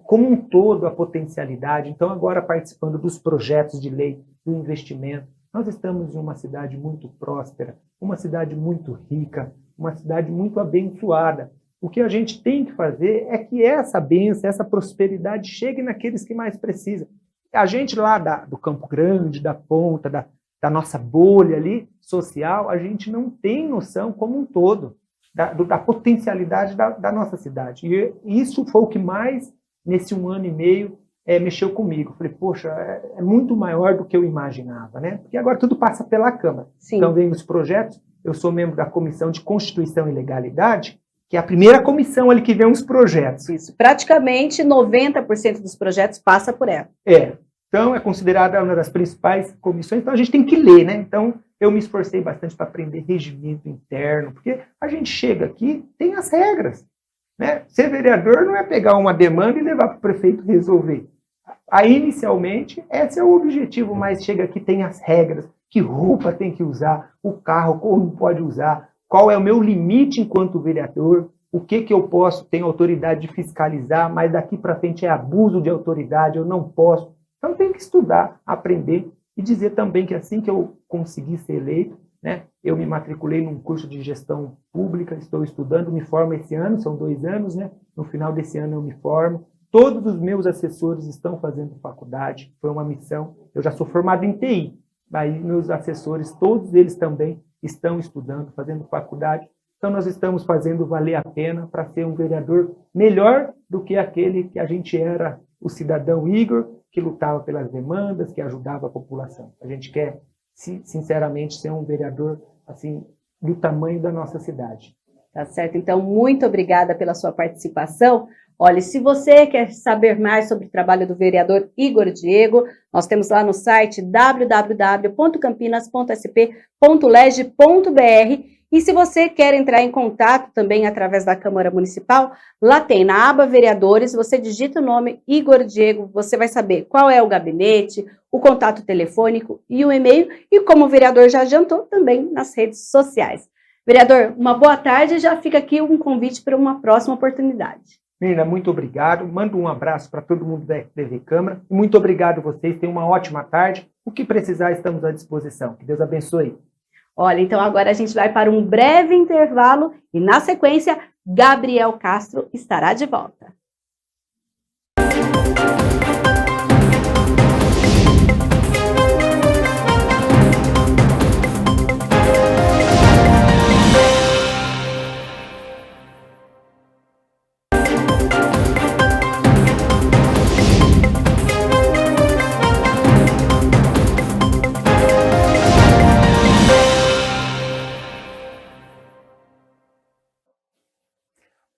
como um todo a potencialidade. Então, agora participando dos projetos de lei, do investimento, nós estamos em uma cidade muito próspera, uma cidade muito rica, uma cidade muito abençoada. O que a gente tem que fazer é que essa bênção, essa prosperidade chegue naqueles que mais precisam. A gente lá do Campo Grande, da Ponta, da nossa bolha ali, social, a gente não tem noção como um todo da potencialidade da nossa cidade. E isso foi o que mais, nesse 1 ano e meio, mexeu comigo. Falei, poxa, é muito maior do que eu imaginava, né? Porque agora tudo passa pela Câmara. Sim. Então, vem os projetos, eu sou membro da Comissão de Constituição e Legalidade, que é a primeira comissão ali que vem os projetos. Isso. Praticamente 90% dos projetos passa por ela. Então, é considerada uma das principais comissões, então a gente tem que ler, né? Então, eu me esforcei bastante para aprender regimento interno, porque a gente chega aqui, tem as regras, né? Ser vereador não é pegar uma demanda e levar para o prefeito resolver. Aí, inicialmente, esse é o objetivo, mas chega aqui, tem as regras, que roupa tem que usar, o carro, como pode usar, qual é o meu limite enquanto vereador, o que eu posso, tenho autoridade de fiscalizar, mas daqui para frente é abuso de autoridade, eu não posso. Então, tem que estudar, aprender e dizer também que assim que eu consegui ser eleito, né, eu me matriculei num curso de gestão pública, estou estudando, me formo esse ano, são 2 anos, né, no final desse ano eu me formo. Todos os meus assessores estão fazendo faculdade, foi uma missão. Eu já sou formado em TI, aí meus assessores, todos eles também estão estudando, fazendo faculdade. Então, nós estamos fazendo valer a pena para ser um vereador melhor do que aquele que a gente era, o cidadão Igor, que lutava pelas demandas, que ajudava a população. A gente quer, sinceramente, ser um vereador assim, do tamanho da nossa cidade. Tá certo? Então, muito obrigada pela sua participação. Olha, se você quer saber mais sobre o trabalho do vereador Igor Diego, nós temos lá no site www.campinas.sp.leg.br. E se você quer entrar em contato também através da Câmara Municipal, lá tem na aba Vereadores, você digita o nome Igor Diego, você vai saber qual é o gabinete, o contato telefônico e o e-mail, e como o vereador já adiantou, também nas redes sociais. Vereador, uma boa tarde e já fica aqui um convite para uma próxima oportunidade. Menina, muito obrigado. Mando um abraço para todo mundo da TV Câmara. E muito obrigado a vocês. Tenham uma ótima tarde. O que precisar, estamos à disposição. Que Deus abençoe. Olha, então agora a gente vai para um breve intervalo e, na sequência, Gabriel Castro estará de volta.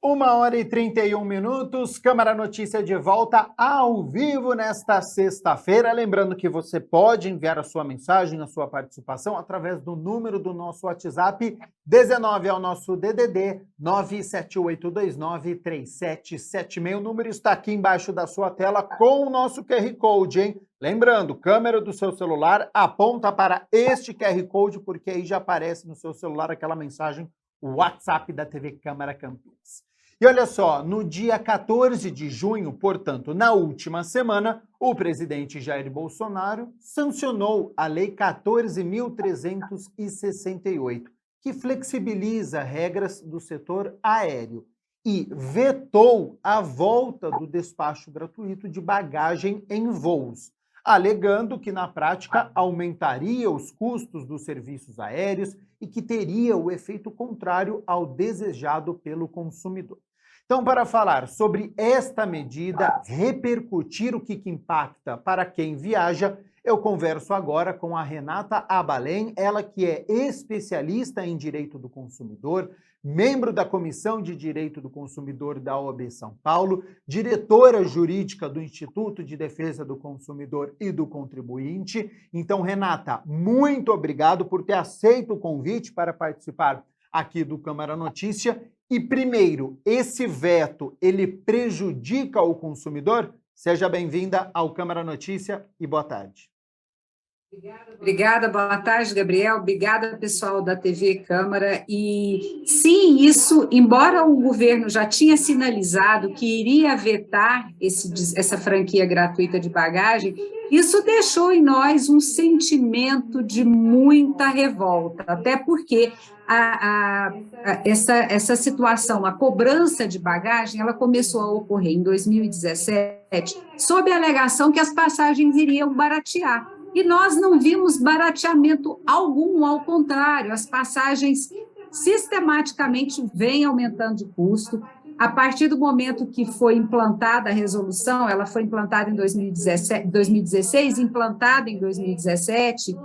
Uma hora e 31 minutos, Câmara Notícia de volta ao vivo nesta sexta-feira. Lembrando que você pode enviar a sua mensagem, a sua participação através do número do nosso WhatsApp, 19 é o nosso DDD 978293776. O número está aqui embaixo da sua tela com o nosso QR Code, hein? Lembrando, câmera do seu celular aponta para este QR Code, porque aí já aparece no seu celular aquela mensagem, o WhatsApp da TV Câmara Campinas. E olha só, no dia 14 de junho, portanto, na última semana, o presidente Jair Bolsonaro sancionou a Lei 14.368, que flexibiliza regras do setor aéreo e vetou a volta do despacho gratuito de bagagem em voos, alegando que, na prática, aumentaria os custos dos serviços aéreos e que teria o efeito contrário ao desejado pelo consumidor. Então, para falar sobre esta medida, repercutir o que impacta para quem viaja, eu converso agora com a Renata Abalém, ela que é especialista em Direito do Consumidor, membro da Comissão de Direito do Consumidor da OAB São Paulo, diretora jurídica do Instituto de Defesa do Consumidor e do Contribuinte. Então, Renata, muito obrigado por ter aceito o convite para participar aqui do Câmara Notícia. E primeiro, esse veto, ele prejudica o consumidor? Seja bem-vinda ao Câmara Notícia e boa tarde. Obrigada, boa tarde, Gabriel. Obrigada, pessoal da TV Câmara. E sim, isso, embora o governo já tinha sinalizado que iria vetar essa franquia gratuita de bagagem, isso deixou em nós um sentimento de muita revolta, até porque essa situação, a cobrança de bagagem, ela começou a ocorrer em 2017, sob a alegação que as passagens iriam baratear. E nós não vimos barateamento algum, ao contrário, as passagens sistematicamente vêm aumentando de custo. A partir do momento que foi implantada a resolução, ela foi implantada em 2016, implantada em 2017,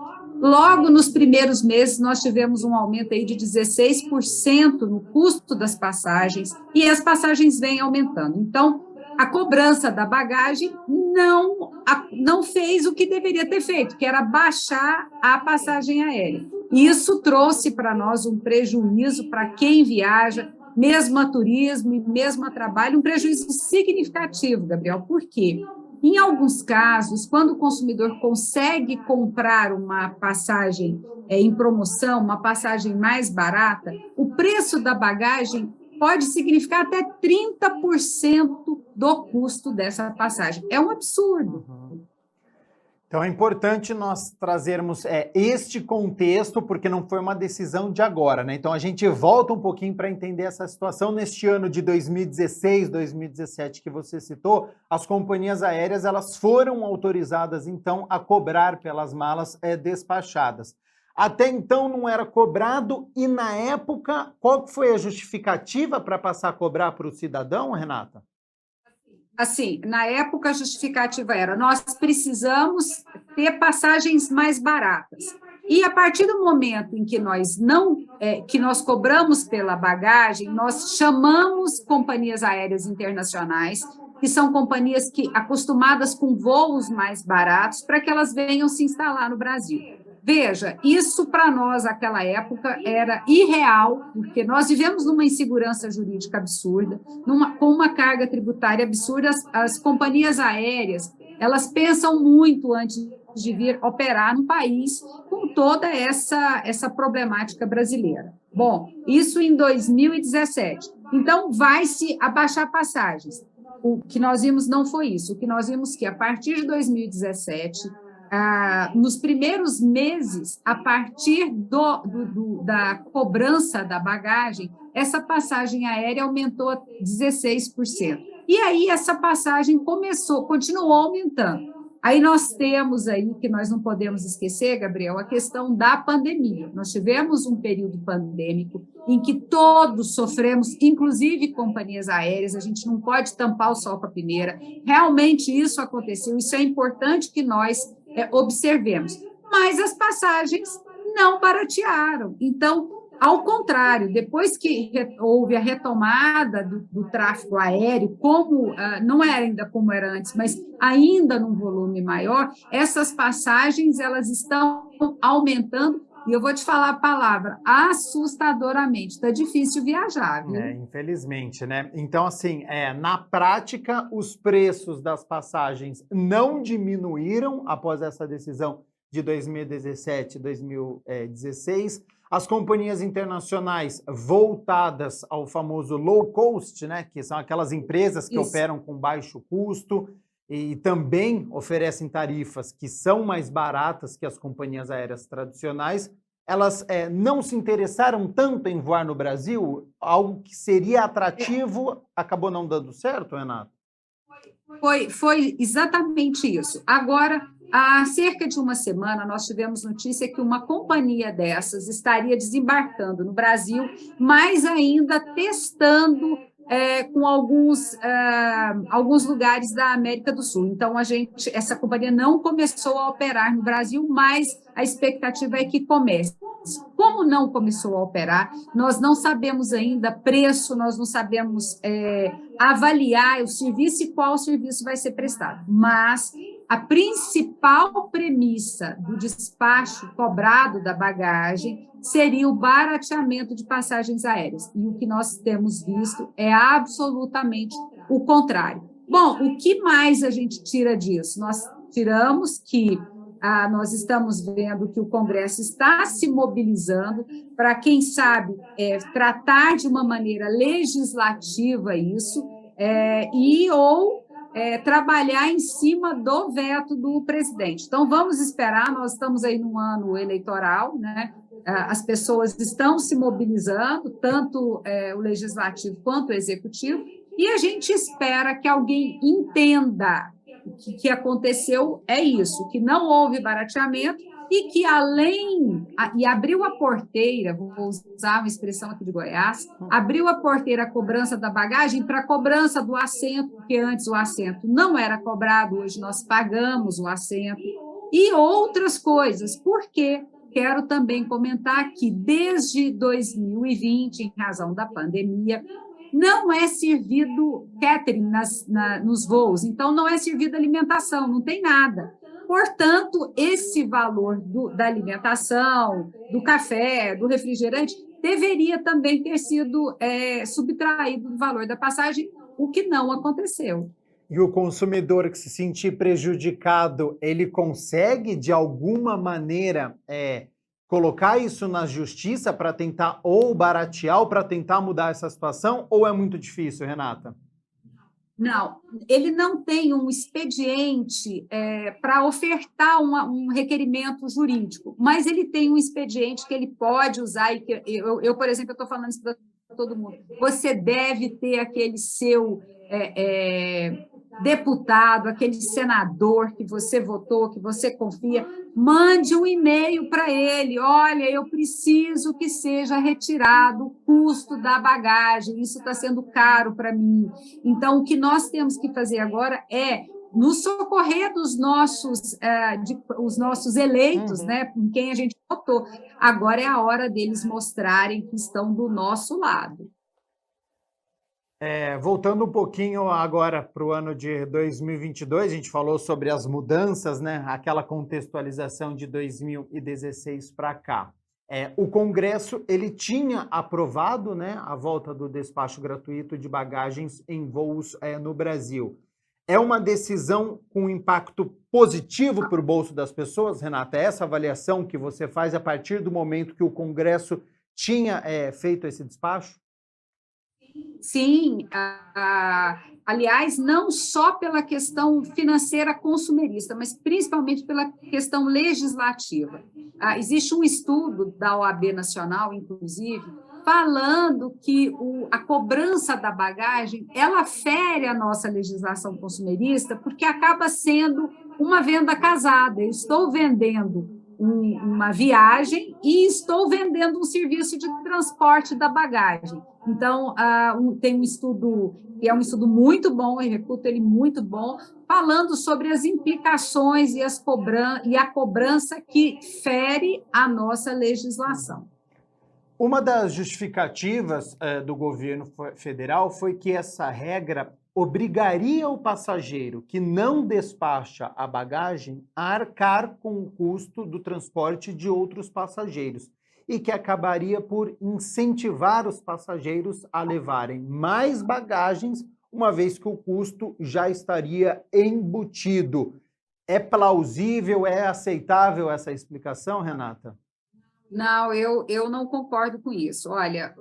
logo nos primeiros meses nós tivemos um aumento aí de 16% no custo das passagens, e as passagens vêm aumentando. Então, a cobrança da bagagem não fez o que deveria ter feito, que era baixar a passagem aérea. Isso trouxe para nós um prejuízo para quem viaja, mesmo a turismo e mesmo a trabalho, um prejuízo significativo, Gabriel. Por quê? Em alguns casos, quando o consumidor consegue comprar uma passagem em promoção, uma passagem mais barata, o preço da bagagem pode significar até 30% do custo dessa passagem. É um absurdo. Então é importante nós trazermos este contexto, porque não foi uma decisão de agora, né? Então a gente volta um pouquinho para entender essa situação. Neste ano de 2016, 2017 que você citou, as companhias aéreas elas foram autorizadas então a cobrar pelas malas despachadas. Até então não era cobrado e na época qual foi a justificativa para passar a cobrar para o cidadão, Renata? Assim, na época a justificativa era: nós precisamos ter passagens mais baratas. E a partir do momento em que nós cobramos pela bagagem, nós chamamos companhias aéreas internacionais, que são companhias acostumadas com voos mais baratos, para que elas venham se instalar no Brasil. Veja, isso para nós, naquela época, era irreal, porque nós vivemos numa insegurança jurídica absurda, com uma carga tributária absurda. As companhias aéreas, elas pensam muito antes de vir operar no país com toda essa problemática brasileira. Bom, isso em 2017. Então, vai-se abaixar passagens. O que nós vimos não foi isso. O que nós vimos que, a partir de 2017... nos primeiros meses, a partir da cobrança da bagagem, essa passagem aérea aumentou 16%. E aí essa passagem continuou aumentando. Aí nós temos aí, que nós não podemos esquecer, Gabriel, a questão da pandemia. Nós tivemos um período pandêmico em que todos sofremos, inclusive companhias aéreas, a gente não pode tampar o sol com a peneira. Realmente isso aconteceu, isso é importante que nós observemos, mas as passagens não baratearam. Então, ao contrário, depois que houve a retomada do tráfego aéreo, não era ainda como era antes, mas ainda num volume maior, essas passagens elas estão aumentando. E eu vou te falar a palavra, assustadoramente. Está difícil viajar, viu? Infelizmente, né? Então, assim, na prática, os preços das passagens não diminuíram após essa decisão de 2017 e 2016. As companhias internacionais voltadas ao famoso low cost, né? Que são aquelas empresas que operam com baixo custo e também oferecem tarifas que são mais baratas que as companhias aéreas tradicionais, elas não se interessaram tanto em voar no Brasil? Algo que seria atrativo acabou não dando certo, Renato? Foi exatamente isso. Agora, há cerca de uma semana, nós tivemos notícia que uma companhia dessas estaria desembarcando no Brasil, mas ainda testando com alguns lugares da América do Sul. Então, essa companhia não começou a operar no Brasil, mas a expectativa é que comece. Como não começou a operar, nós não sabemos ainda preço, nós não sabemos avaliar o serviço e qual serviço vai ser prestado. Mas a principal premissa do despacho cobrado da bagagem seria o barateamento de passagens aéreas. E o que nós temos visto é absolutamente o contrário. Bom, o que mais a gente tira disso? Nós tiramos que nós estamos vendo que o Congresso está se mobilizando para, quem sabe, tratar de uma maneira legislativa isso, trabalhar em cima do veto do presidente. Então, vamos esperar, nós estamos aí num ano eleitoral, né? As pessoas estão se mobilizando, tanto o legislativo quanto o executivo, e a gente espera que alguém entenda que o que aconteceu é isso, que não houve barateamento e que e abriu a porteira, vou usar uma expressão aqui de Goiás, abriu a porteira a cobrança da bagagem para a cobrança do assento, porque antes o assento não era cobrado, hoje nós pagamos o assento, e outras coisas. Por quê? Quero também comentar que desde 2020, em razão da pandemia, não é servido catering nos voos, então não é servida alimentação, não tem nada. Portanto, esse valor da alimentação, do café, do refrigerante, deveria também ter sido subtraído do valor da passagem, o que não aconteceu. E o consumidor que se sentir prejudicado, ele consegue, de alguma maneira, colocar isso na justiça para tentar ou baratear ou para tentar mudar essa situação? Ou é muito difícil, Renata? Não, ele não tem um expediente para ofertar um requerimento jurídico, mas ele tem um expediente que ele pode usar. E que eu, por exemplo, estou falando isso para todo mundo. Você deve ter aquele seu deputado, aquele senador que você votou, que você confia, mande um e-mail para ele. Olha, eu preciso que seja retirado o custo da bagagem, isso está sendo caro para mim. Então, o que nós temos que fazer agora é nos socorrer dos os nossos eleitos, né, com quem a gente votou. Agora é a hora deles mostrarem que estão do nosso lado. Voltando um pouquinho agora para o ano de 2022, a gente falou sobre as mudanças, né? Aquela contextualização de 2016 para cá. O Congresso ele tinha aprovado, né, a volta do despacho gratuito de bagagens em voos no Brasil. É uma decisão com impacto positivo para o bolso das pessoas, Renata? É essa avaliação que você faz a partir do momento que o Congresso tinha feito esse despacho? Sim, aliás, não só pela questão financeira consumerista, mas principalmente pela questão legislativa. Existe um estudo da OAB Nacional, inclusive, falando que a cobrança da bagagem, ela fere a nossa legislação consumerista, porque acaba sendo uma venda casada. Eu estou vendendo uma viagem e estou vendendo um serviço de transporte da bagagem. Então, tem um estudo, que é um estudo muito bom, eu reputo ele muito bom, falando sobre as implicações e a cobrança que fere a nossa legislação. Uma das justificativas do governo federal foi que essa regra obrigaria o passageiro que não despacha a bagagem a arcar com o custo do transporte de outros passageiros e que acabaria por incentivar os passageiros a levarem mais bagagens, uma vez que o custo já estaria embutido. É plausível, é aceitável essa explicação, Renata? Não, eu não concordo com isso. Olha,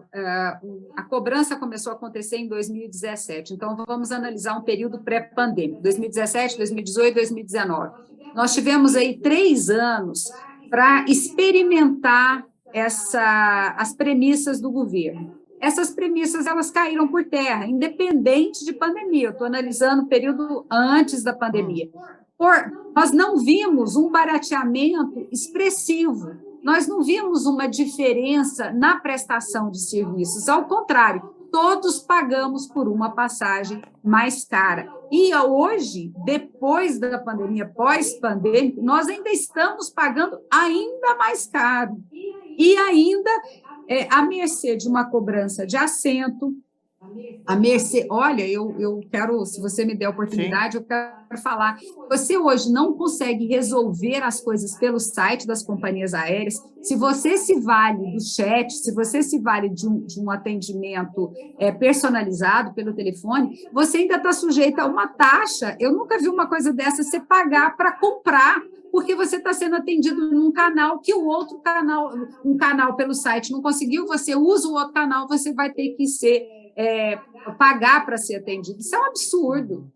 a cobrança começou a acontecer em 2017, então vamos analisar um período pré-pandêmico, 2017, 2018, 2019. Nós tivemos aí 3 anos para experimentar as premissas do governo. Essas premissas elas caíram por terra, independente de pandemia. Eu estou analisando o período antes da pandemia. Nós não vimos um barateamento expressivo. Nós não vimos uma diferença na prestação de serviços, ao contrário, todos pagamos por uma passagem mais cara. E hoje, depois da pandemia, pós-pandêmica, nós ainda estamos pagando ainda mais caro. E ainda à mercê de uma cobrança de assento, à mercê... Olha, eu quero, se você me der a oportunidade, sim, eu quero falar. Você hoje não consegue resolver as coisas pelo site das companhias aéreas. Se você se vale do chat, se você se vale de um atendimento personalizado pelo telefone, você ainda está sujeito a uma taxa. Eu nunca vi uma coisa dessa, você pagar para comprar, porque você está sendo atendido num canal que o outro canal, um canal pelo site não conseguiu, você usa o outro canal, você vai ter que pagar para ser atendido. Isso é um absurdo.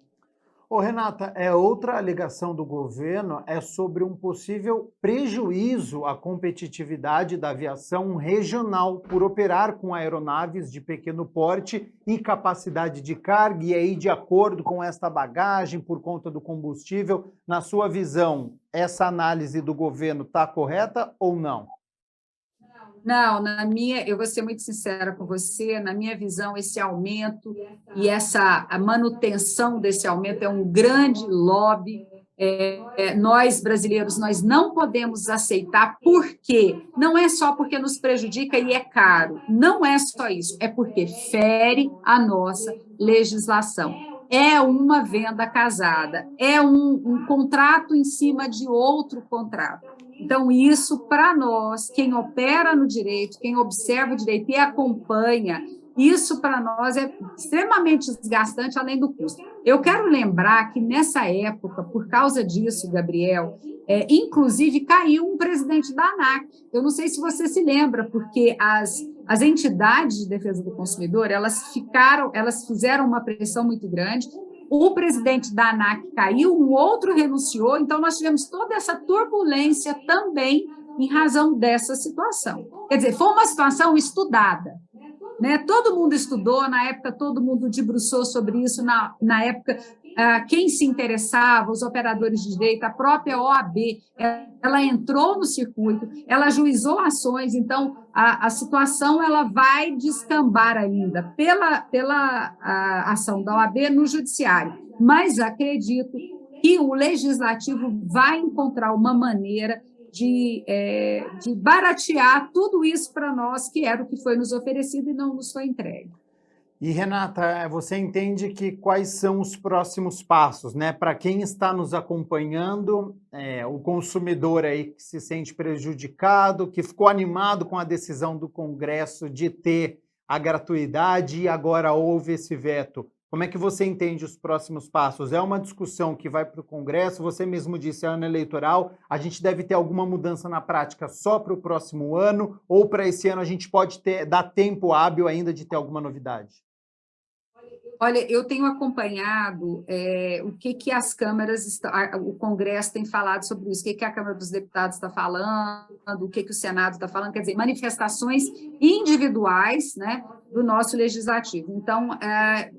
Ô, Renata, outra alegação do governo é sobre um possível prejuízo à competitividade da aviação regional por operar com aeronaves de pequeno porte e capacidade de carga, e aí, de acordo com esta bagagem, por conta do combustível. Na sua visão, essa análise do governo está correta ou não? Não, eu vou ser muito sincera com você, na minha visão, esse aumento e a manutenção desse aumento é um grande lobby nós brasileiros, nós não podemos aceitar, porque não é só porque nos prejudica e é caro, não é só isso, é porque fere a nossa legislação. É uma venda casada, é um contrato em cima de outro contrato. Então, isso, para nós, quem opera no direito, quem observa o direito e acompanha, isso, para nós, é extremamente desgastante, além do custo. Eu quero lembrar que, nessa época, por causa disso, Gabriel, inclusive, caiu um presidente da ANAC. Eu não sei se você se lembra, porque as entidades de defesa do consumidor, elas fizeram uma pressão muito grande. O presidente da ANAC caiu, um outro renunciou, então nós tivemos toda essa turbulência também em razão dessa situação. Quer dizer, foi uma situação estudada, né? Todo mundo estudou, na época todo mundo debruçou sobre isso, na época quem se interessava, os operadores de direito, a própria OAB, ela entrou no circuito, ela ajuizou ações, então a situação ela vai descambar ainda pela ação da OAB no judiciário, mas acredito que o legislativo vai encontrar uma maneira de baratear tudo isso para nós, que era o que foi nos oferecido e não nos foi entregue. E, Renata, você entende que quais são os próximos passos, né? Para quem está nos acompanhando, o consumidor aí que se sente prejudicado, que ficou animado com a decisão do Congresso de ter a gratuidade e agora houve esse veto. Como é que você entende os próximos passos? É uma discussão que vai para o Congresso, você mesmo disse, é ano eleitoral, a gente deve ter alguma mudança na prática só para o próximo ano, ou para esse ano a gente pode dar tempo hábil ainda de ter alguma novidade? Olha, eu tenho acompanhado o que as câmaras, o Congresso tem falado sobre isso, o que a Câmara dos Deputados está falando, o que o Senado está falando, quer dizer, manifestações individuais, né, do nosso legislativo. Então,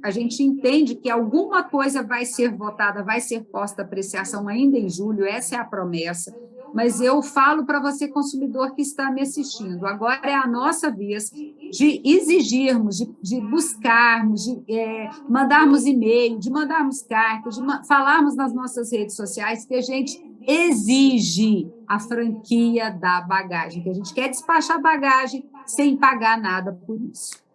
a gente entende que alguma coisa vai ser votada, vai ser posta à apreciação ainda em julho, essa é a promessa, mas eu falo para você, consumidor que está me assistindo, agora é a nossa vez de exigirmos, de buscarmos, de mandarmos e-mail, de mandarmos cartas, de falarmos nas nossas redes sociais que a gente exige a franquia da bagagem, que a gente quer despachar bagagem sem pagar nada por isso.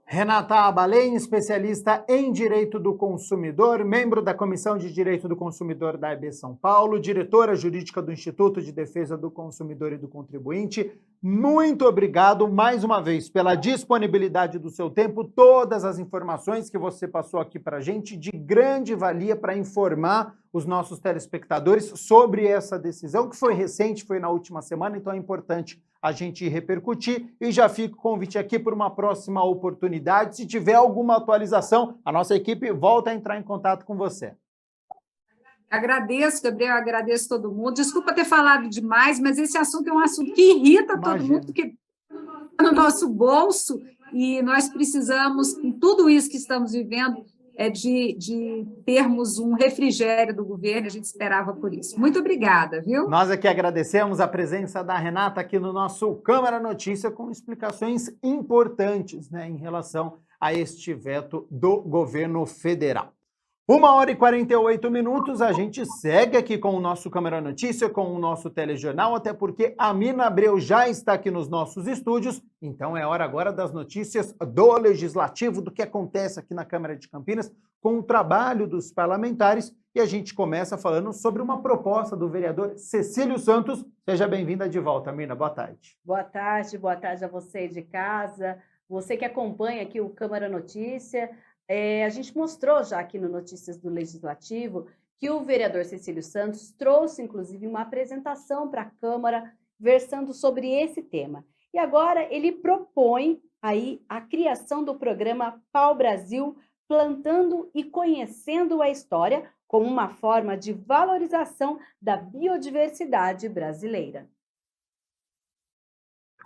Renata Abalen, especialista em Direito do Consumidor, membro da Comissão de Direito do Consumidor da EB São Paulo, diretora jurídica do Instituto de Defesa do Consumidor e do Contribuinte. Muito obrigado mais uma vez pela disponibilidade do seu tempo, todas as informações que você passou aqui para a gente, de grande valia para informar os nossos telespectadores sobre essa decisão, que foi recente, foi na última semana, então é importante a gente repercutir, e já fica o convite aqui por uma próxima oportunidade. Se tiver alguma atualização, a nossa equipe volta a entrar em contato com você. Agradeço, Gabriel, agradeço todo mundo. Desculpa ter falado demais, mas esse assunto é um assunto que irrita todo mundo, porque está no nosso bolso, e nós precisamos, com tudo isso que estamos vivendo, de termos um refrigério do governo, a gente esperava por isso. Muito obrigada, viu? Nós aqui agradecemos a presença da Renata aqui no nosso Câmara Notícia, com explicações importantes, né, em relação a este veto do governo federal. 1h48, a gente segue aqui com o nosso Câmara Notícia, com o nosso telejornal, até porque a Mina Abreu já está aqui nos nossos estúdios, então é hora agora das notícias do Legislativo, do que acontece aqui na Câmara de Campinas, com o trabalho dos parlamentares, e a gente começa falando sobre uma proposta do vereador Cecílio Santos. Seja bem-vinda de volta, Mina, boa tarde. Boa tarde a você de casa, você que acompanha aqui o Câmara Notícia. A gente mostrou já aqui no Notícias do Legislativo que o vereador Cecílio Santos trouxe, inclusive, uma apresentação para a Câmara versando sobre esse tema. E agora ele propõe aí a criação do programa Pau Brasil, plantando e conhecendo a história, como uma forma de valorização da biodiversidade brasileira.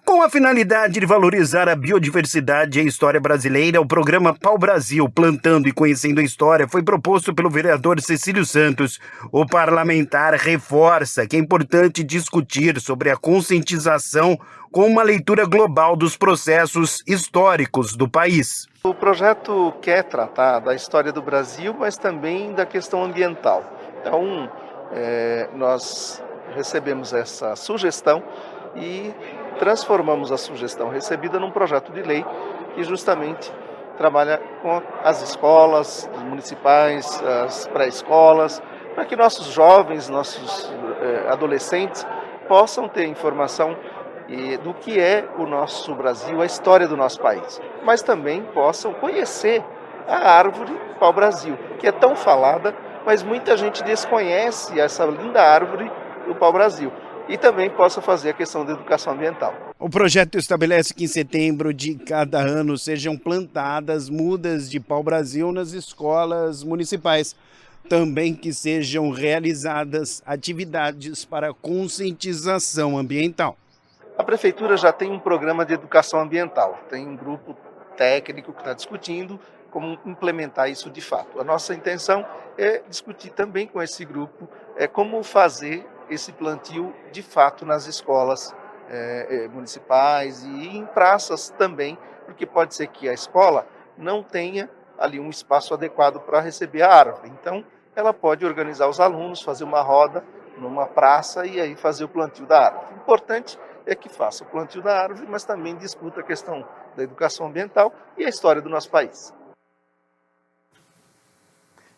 Com a finalidade de valorizar a biodiversidade e a história brasileira, o programa Pau Brasil, Plantando e Conhecendo a História, foi proposto pelo vereador Cecílio Santos. O parlamentar reforça que é importante discutir sobre a conscientização com uma leitura global dos processos históricos do país. O projeto quer tratar da história do Brasil, mas também da questão ambiental. Então, nós recebemos essa sugestão e transformamos a sugestão recebida num projeto de lei que justamente trabalha com as escolas municipais, as pré-escolas, para que nossos jovens, nossos adolescentes possam ter informação do que é o nosso Brasil, a história do nosso país, mas também possam conhecer a árvore pau-brasil, que é tão falada, mas muita gente desconhece essa linda árvore do pau-brasil, e também possa fazer a questão da educação ambiental. O projeto estabelece que em setembro de cada ano sejam plantadas mudas de pau-brasil nas escolas municipais. Também que sejam realizadas atividades para conscientização ambiental. A Prefeitura já tem um programa de educação ambiental, tem um grupo técnico que está discutindo como implementar isso de fato. A nossa intenção é discutir também com esse grupo como fazer esse plantio de fato nas escolas municipais e em praças também, porque pode ser que a escola não tenha ali um espaço adequado para receber a árvore. Então, ela pode organizar os alunos, fazer uma roda numa praça e aí fazer o plantio da árvore. O importante é que faça o plantio da árvore, mas também discuta a questão da educação ambiental e a história do nosso país.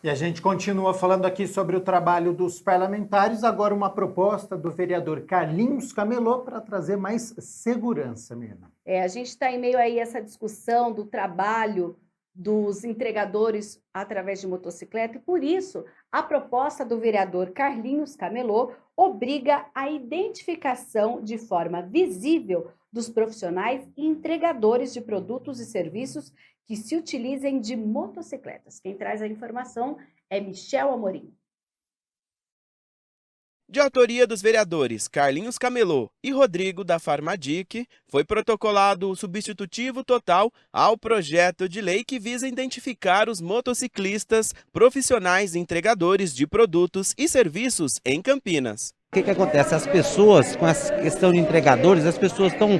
E a gente continua falando aqui sobre o trabalho dos parlamentares. Agora uma proposta do vereador Carlinhos Camelô para trazer mais segurança, Mirna. A gente está em meio aí a essa discussão do trabalho dos entregadores através de motocicleta e, por isso, a proposta do vereador Carlinhos Camelô obriga a identificação de forma visível dos profissionais e entregadores de produtos e serviços que se utilizem de motocicletas. Quem traz a informação é Michel Amorim. De autoria dos vereadores Carlinhos Camelô e Rodrigo da Farmadic, foi protocolado o substitutivo total ao projeto de lei que visa identificar os motociclistas profissionais e entregadores de produtos e serviços em Campinas. O que acontece? As pessoas, com essa questão de entregadores, as pessoas estão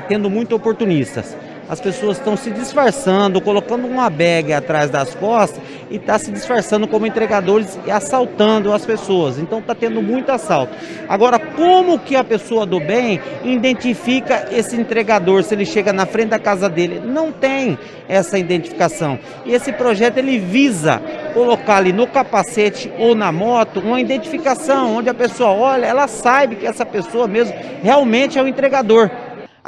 tendo muito oportunistas. As pessoas estão se disfarçando, colocando uma bag atrás das costas e está se disfarçando como entregadores e assaltando as pessoas. Então está tendo muito assalto. Agora, como que a pessoa do bem identifica esse entregador se ele chega na frente da casa dele? Não tem essa identificação. E esse projeto ele visa colocar ali no capacete ou na moto uma identificação, onde a pessoa olha, ela sabe que essa pessoa mesmo realmente é o entregador.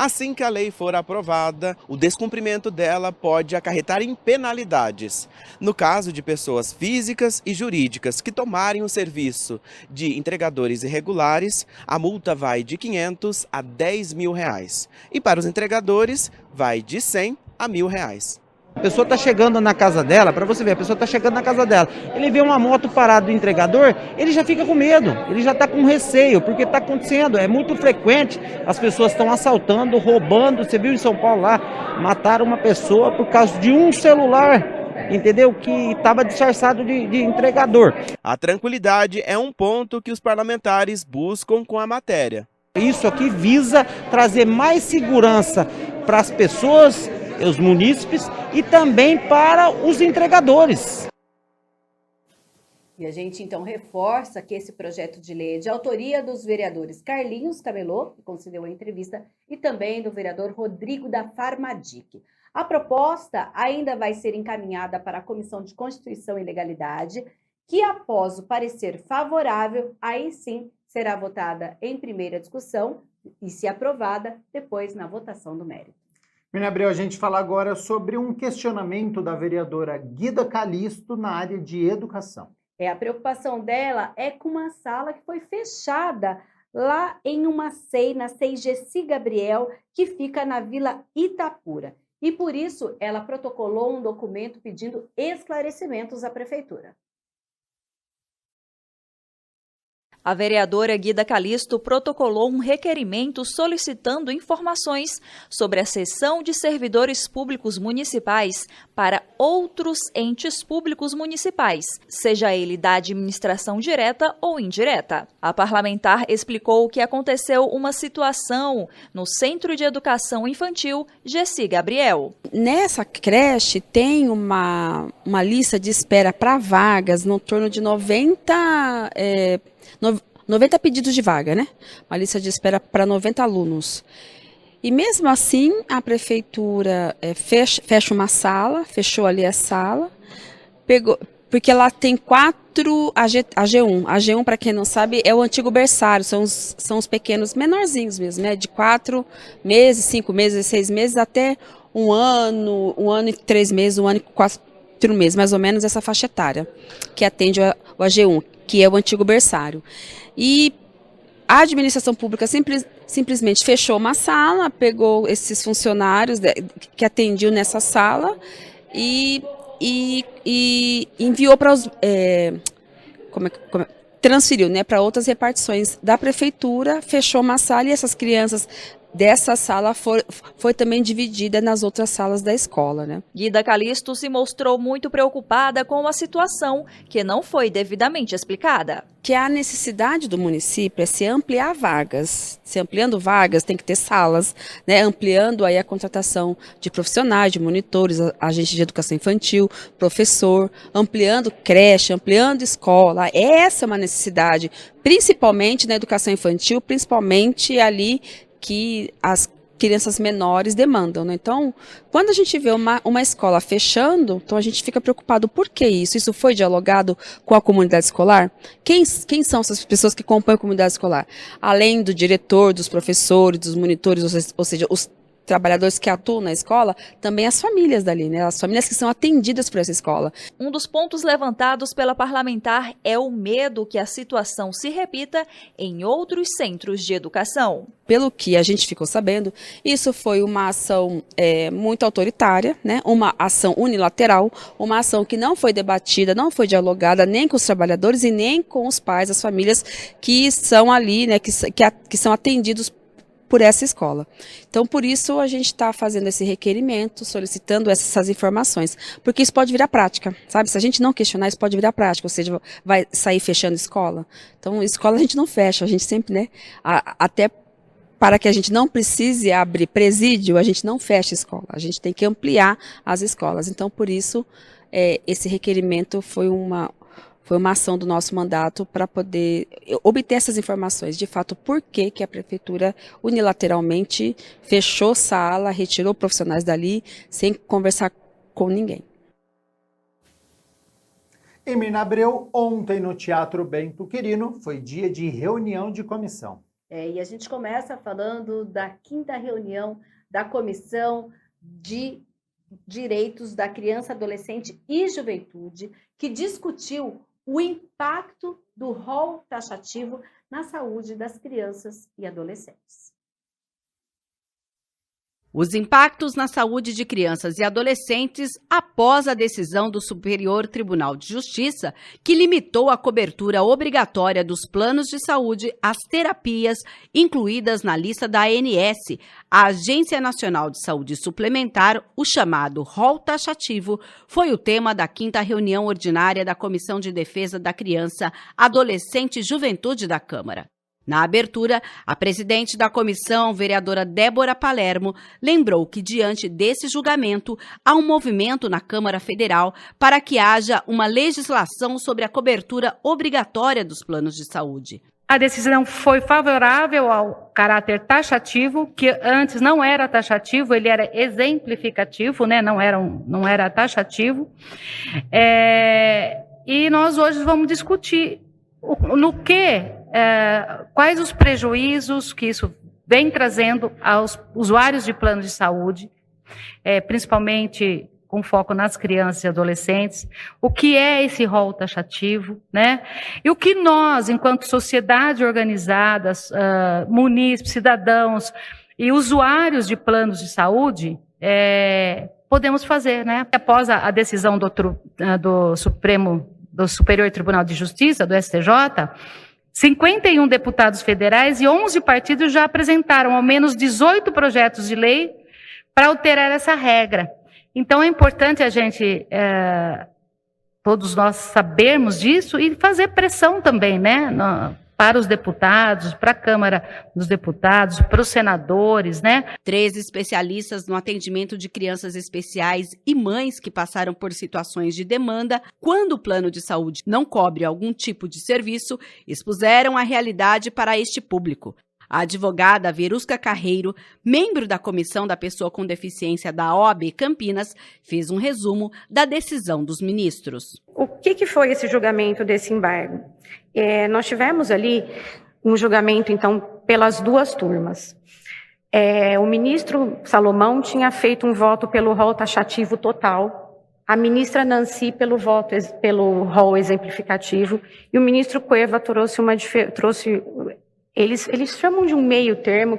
Assim que a lei for aprovada, o descumprimento dela pode acarretar em penalidades. No caso de pessoas físicas e jurídicas que tomarem o serviço de entregadores irregulares, a multa vai de R$500 a R$10.000. E para os entregadores, vai de R$100 a R$1.000. A pessoa está chegando na casa dela, para você ver, a pessoa está chegando na casa dela, ele vê uma moto parada do entregador, ele já fica com medo, ele já está com receio, porque está acontecendo, é muito frequente, as pessoas estão assaltando, roubando, você viu em São Paulo lá, mataram uma pessoa por causa de um celular, entendeu? Que estava disfarçado de entregador. A tranquilidade é um ponto que os parlamentares buscam com a matéria. Isso aqui visa trazer mais segurança para as pessoas, os munícipes e também para os entregadores. E a gente então reforça que esse projeto de lei é de autoria dos vereadores Carlinhos Camelô, que concedeu a entrevista, e também do vereador Rodrigo da Farmadic. A proposta ainda vai ser encaminhada para a Comissão de Constituição e Legalidade, que após o parecer favorável, aí sim será votada em primeira discussão e, se aprovada, depois na votação do mérito. Mirna Abreu, a gente fala agora sobre um questionamento da vereadora Guida Calisto na área de educação. A preocupação dela é com uma sala que foi fechada lá em uma SEI, na SEI Gessi Gabriel, que fica na Vila Itapura. E por isso ela protocolou um documento pedindo esclarecimentos à prefeitura. A vereadora Guida Calisto protocolou um requerimento solicitando informações sobre a cessão de servidores públicos municipais para outros entes públicos municipais, seja ele da administração direta ou indireta. A parlamentar explicou que aconteceu uma situação no Centro de Educação Infantil Gessi Gabriel. Nessa creche tem uma lista de espera para vagas no torno de 90 pedidos de vaga, né? Uma lista de espera para 90 alunos. E mesmo assim, a prefeitura fecha uma sala, fechou ali a sala, porque ela tem 4 AG1. AG1, para quem não sabe, é o antigo berçário, são os pequenos, menorzinhos mesmo, né? De 4 meses, 5 meses, 6 meses, até 1 ano e 3 meses, 1 ano e 4 meses, mais ou menos essa faixa etária, que atende o AG1, que é o antigo berçário. E a administração pública simplesmente fechou uma sala, pegou esses funcionários que atendiam nessa sala e enviou para os... transferiu, né, para outras repartições da prefeitura, fechou uma sala e essas crianças dessa sala foi também dividida nas outras salas da escola, né? Guida Calisto se mostrou muito preocupada com a situação que não foi devidamente explicada. Que a necessidade do município é se ampliar vagas. Se ampliando vagas, tem que ter salas, né? Ampliando aí a contratação de profissionais, de monitores, agentes de educação infantil, professor, ampliando creche, ampliando escola. Essa é uma necessidade, principalmente na educação infantil, principalmente ali que as crianças menores demandam, né? Então, quando a gente vê uma escola fechando, então a gente fica preocupado. Por que isso? Isso foi dialogado com a comunidade escolar? Quem são essas pessoas que compõem a comunidade escolar? Além do diretor, dos professores, dos monitores, ou seja, os trabalhadores que atuam na escola, também as famílias dali, né? As famílias que são atendidas por essa escola. Um dos pontos levantados pela parlamentar é o medo que a situação se repita em outros centros de educação. Pelo que a gente ficou sabendo, isso foi uma ação muito autoritária, né? Uma ação unilateral, uma ação que não foi debatida, não foi dialogada nem com os trabalhadores e nem com os pais, as famílias que são ali, né? Que são atendidos por essa escola. Então, por isso, a gente está fazendo esse requerimento, solicitando essas informações, porque isso pode virar prática, sabe? Se a gente não questionar, isso pode virar prática, ou seja, vai sair fechando escola. Então, escola a gente não fecha, a gente sempre, né? Até para que a gente não precise abrir presídio, a gente não fecha escola, a gente tem que ampliar as escolas. Então, por isso, esse requerimento foi uma ação do nosso mandato para poder obter essas informações, de fato, por que a prefeitura unilateralmente fechou sala, retirou profissionais dali, sem conversar com ninguém. Em Mirna Abreu, ontem no Teatro Bento Quirino, foi dia de reunião de comissão. E a gente começa falando da 5ª reunião da Comissão de Direitos da Criança, Adolescente e Juventude, que discutiu o impacto do rol taxativo na saúde das crianças e adolescentes. Os impactos na saúde de crianças e adolescentes após a decisão do Superior Tribunal de Justiça, que limitou a cobertura obrigatória dos planos de saúde às terapias incluídas na lista da ANS, a Agência Nacional de Saúde Suplementar, o chamado rol taxativo, foi o tema da 5ª reunião ordinária da Comissão de Defesa da Criança, Adolescente e Juventude da Câmara. Na abertura, a presidente da comissão, vereadora Débora Palermo, lembrou que, diante desse julgamento, há um movimento na Câmara Federal para que haja uma legislação sobre a cobertura obrigatória dos planos de saúde. A decisão foi favorável ao caráter taxativo, que antes não era taxativo, ele era exemplificativo, né? Não era taxativo. E nós hoje vamos discutir quais os prejuízos que isso vem trazendo aos usuários de planos de saúde, principalmente com foco nas crianças e adolescentes, o que é esse rol taxativo, né? E o que nós, enquanto sociedade organizada, munícipes, cidadãos e usuários de planos de saúde, podemos fazer, né? Após a decisão do Superior Tribunal de Justiça, do STJ, 51 deputados federais e 11 partidos já apresentaram ao menos 18 projetos de lei para alterar essa regra. Então, é importante a gente, todos nós sabermos disso e fazer pressão também, né, para os deputados, para a Câmara dos Deputados, para os senadores, né? 13 especialistas no atendimento de crianças especiais e mães que passaram por situações de demanda quando o plano de saúde não cobre algum tipo de serviço, expuseram a realidade para este público. A advogada Verusca Carreiro, membro da Comissão da Pessoa com Deficiência da OAB Campinas, fez um resumo da decisão dos ministros. O que foi esse julgamento desse embargo? Nós tivemos ali um julgamento, então, pelas duas turmas. O ministro Salomão tinha feito um voto pelo rol taxativo total, a ministra Nancy pelo rol exemplificativo, e o ministro Cueva trouxe Eles chamam de um meio termo,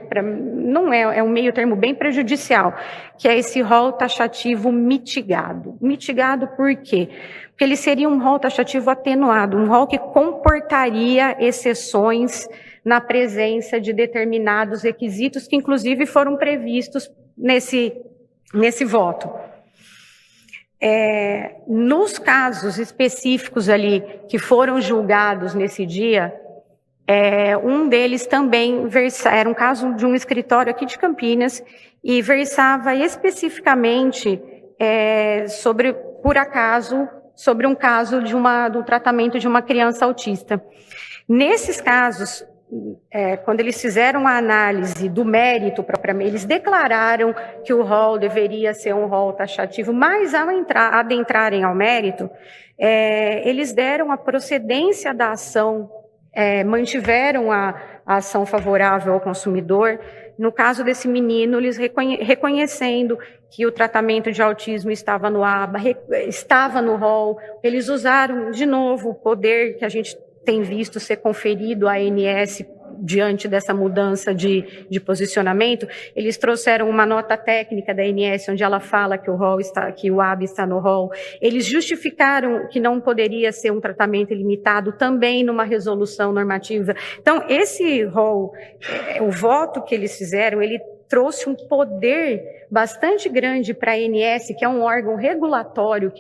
não é um meio termo bem prejudicial, que é esse rol taxativo mitigado. Mitigado por quê? Porque ele seria um rol taxativo atenuado, um rol que comportaria exceções na presença de determinados requisitos que inclusive foram previstos nesse voto. Nos casos específicos ali que foram julgados nesse dia, um deles também era um caso de um escritório aqui de Campinas e versava especificamente sobre um caso do tratamento de uma criança autista. Nesses casos, quando eles fizeram a análise do mérito propriamente, eles declararam que o rol deveria ser um rol taxativo, mas ao adentrarem ao mérito, eles deram a procedência da ação, mantiveram a ação favorável ao consumidor. No caso desse menino, eles reconhecendo que o tratamento de autismo estava no ABA, estava no rol, eles usaram de novo o poder que a gente tem visto ser conferido à ANS diante dessa mudança de posicionamento. Eles trouxeram uma nota técnica da ANS onde ela fala que o ABA está no rol. Eles justificaram que não poderia ser um tratamento ilimitado também numa resolução normativa. Então, esse rol, o voto que eles fizeram, ele trouxe um poder bastante grande para a ANS, que é um órgão regulatório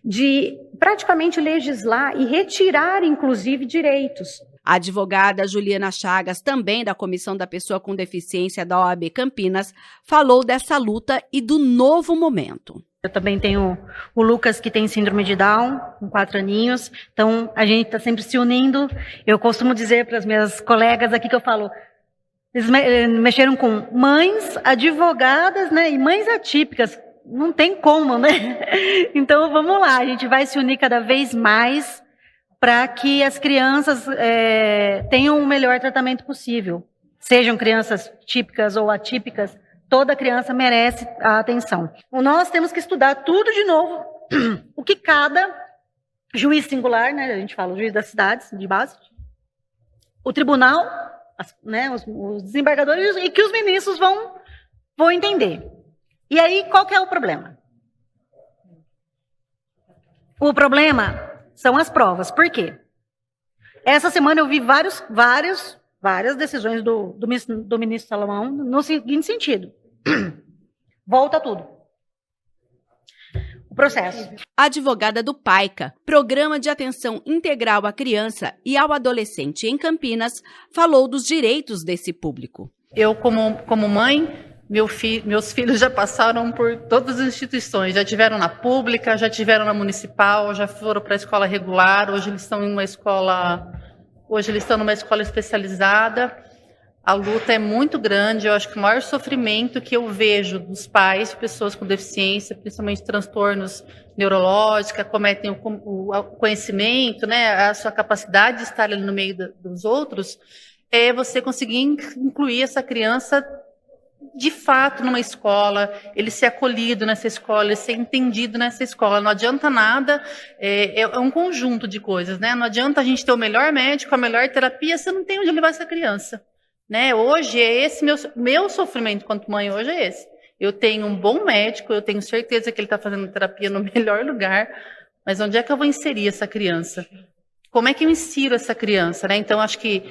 de praticamente legislar e retirar, inclusive, direitos. A advogada Juliana Chagas, também da Comissão da Pessoa com Deficiência da OAB Campinas, falou dessa luta e do novo momento. Eu também tenho o Lucas, que tem síndrome de Down, com 4 aninhos, então a gente está sempre se unindo. Eu costumo dizer para as minhas colegas aqui que eu falo, eles mexeram com mães, advogadas, né, e mães atípicas, não tem como, né? Então vamos lá, a gente vai se unir cada vez mais para que as crianças tenham o melhor tratamento possível. Sejam crianças típicas ou atípicas, toda criança merece a atenção. Nós temos que estudar tudo de novo, o que cada juiz singular, né, a gente fala o juiz das cidades, de base, o tribunal, né, os desembargadores e que os ministros vão entender. E aí, qual que é o problema? O problema são as provas. Por quê? Essa semana eu vi várias decisões do ministro Salomão no seguinte sentido. Volta tudo. O processo. A advogada do PAICA, Programa de Atenção Integral à Criança e ao Adolescente em Campinas, falou dos direitos desse público. Eu, como mãe, meus filhos já passaram por todas as instituições, já tiveram na pública, já tiveram na municipal, já foram para a escola regular, hoje eles estão numa escola especializada. A luta é muito grande, eu acho que o maior sofrimento que eu vejo dos pais, pessoas com deficiência, principalmente transtornos neurológicos, que acometem o conhecimento, né, a sua capacidade de estar ali no meio dos outros, é você conseguir incluir essa criança de fato numa escola, ele ser acolhido nessa escola, ele ser entendido nessa escola. Não adianta nada, é um conjunto de coisas, né? Não adianta a gente ter o melhor médico, a melhor terapia, você não tem onde levar essa criança, né? Hoje é esse meu sofrimento quanto mãe, hoje é esse. Eu tenho um bom médico, eu tenho certeza que ele está fazendo terapia no melhor lugar, mas onde é que eu vou inserir essa criança? como é que eu insiro essa criança, né? Então, acho que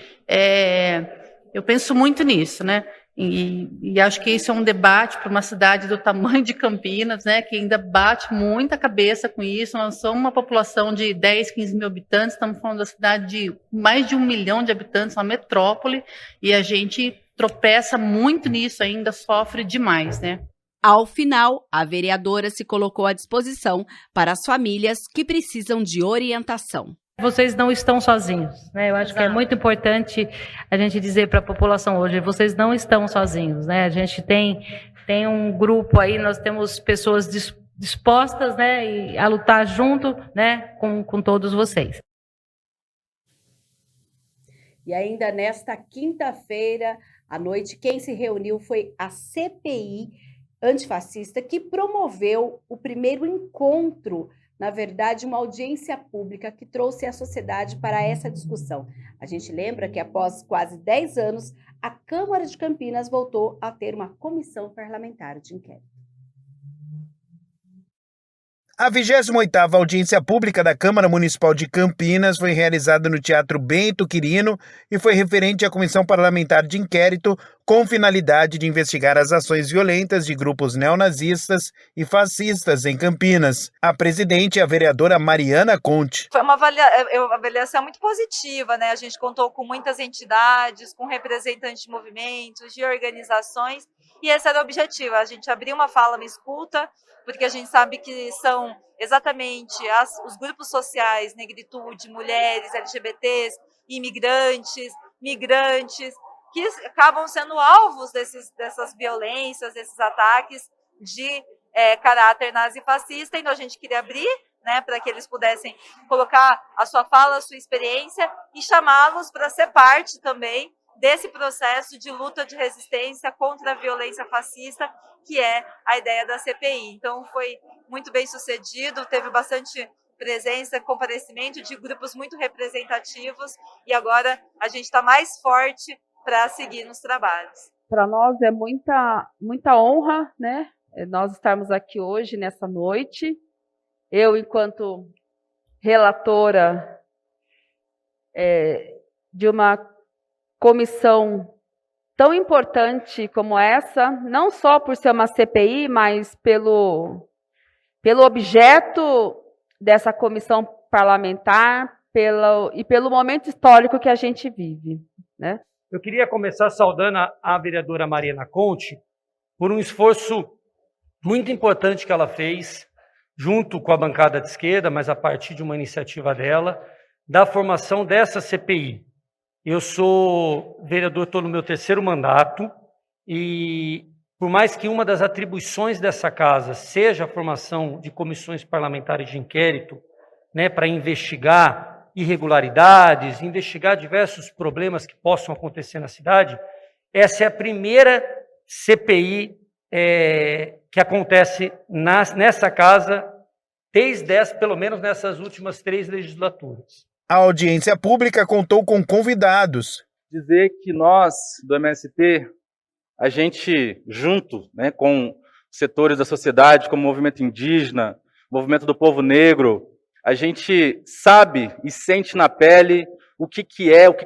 eu penso muito nisso, né? E acho que isso é um debate para uma cidade do tamanho de Campinas, né? Que ainda bate muita cabeça com isso. Nós somos uma população de 10, 15 mil habitantes, estamos falando da cidade de mais de 1 milhão de habitantes, uma metrópole, e a gente tropeça muito nisso ainda, sofre demais, né? Ao final, a vereadora se colocou à disposição para as famílias que precisam de orientação. Vocês não estão sozinhos, né? Eu acho que é muito importante a gente dizer para a população hoje, vocês não estão sozinhos, né? A gente tem um grupo aí, nós temos pessoas dispostas, né, a lutar junto, né, com todos vocês. E ainda nesta quinta-feira à noite, quem se reuniu foi a CPI antifascista, que promoveu o primeiro encontro, na verdade, uma audiência pública que trouxe a sociedade para essa discussão. A gente lembra que após quase 10 anos, a Câmara de Campinas voltou a ter uma comissão parlamentar de inquérito. A 28ª audiência pública da Câmara Municipal de Campinas foi realizada no Teatro Bento Quirino e foi referente à Comissão Parlamentar de Inquérito com finalidade de investigar as ações violentas de grupos neonazistas e fascistas em Campinas. A presidente é a vereadora Mariana Conte. Foi uma avaliação muito positiva, né? A gente contou com muitas entidades, com representantes de movimentos, de organizações, e esse era o objetivo, a gente abrir uma fala, uma escuta, porque a gente sabe que são exatamente os grupos sociais, negritude, mulheres, LGBTs, imigrantes, migrantes, que acabam sendo alvos dessas violências, desses ataques de caráter nazifascista. Então a gente queria abrir, né, para que eles pudessem colocar a sua fala, a sua experiência e chamá-los para ser parte também desse processo de luta de resistência contra a violência fascista, que é a ideia da CPI. Então foi muito bem sucedido, teve bastante presença, comparecimento de grupos muito representativos, e agora a gente está mais forte para seguir nos trabalhos. Para nós é muita honra, né, nós estarmos aqui hoje, nessa noite. Eu, enquanto relatora de uma comissão tão importante como essa, não só por ser uma CPI, mas pelo objeto dessa comissão parlamentar e pelo momento histórico que a gente vive, né? Eu queria começar saudando a vereadora Mariana Conte por um esforço muito importante que ela fez, junto com a bancada de esquerda, mas a partir de uma iniciativa dela, da formação dessa CPI. Eu sou vereador, estou no meu 3º mandato, e por mais que uma das atribuições dessa casa seja a formação de comissões parlamentares de inquérito, né, para investigar irregularidades, investigar diversos problemas que possam acontecer na cidade, essa é a primeira CPI que acontece nessa casa, pelo menos nessas últimas 3 legislaturas. A audiência pública contou com convidados. Dizer que nós, do MST, a gente, junto, né, com setores da sociedade, como o movimento indígena, movimento do povo negro, a gente sabe e sente na pele o que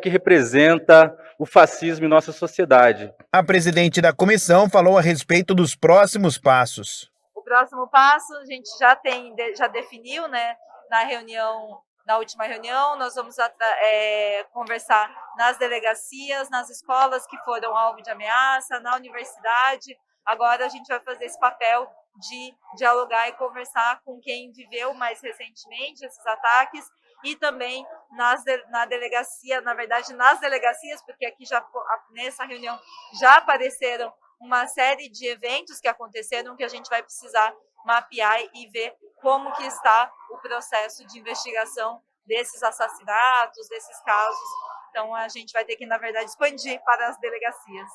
representa o fascismo em nossa sociedade. A presidente da comissão falou a respeito dos próximos passos. O próximo passo a gente já definiu, né, na última reunião, nós vamos conversar nas delegacias, nas escolas que foram alvo de ameaça, na universidade. Agora a gente vai fazer esse papel de dialogar e conversar com quem viveu mais recentemente esses ataques, e também na delegacia, na verdade nas delegacias, porque aqui nessa reunião já apareceram uma série de eventos que aconteceram que a gente vai precisar mapear e ver como que está o processo de investigação desses assassinatos, desses casos. Então a gente vai ter que, na verdade, expandir para as delegacias.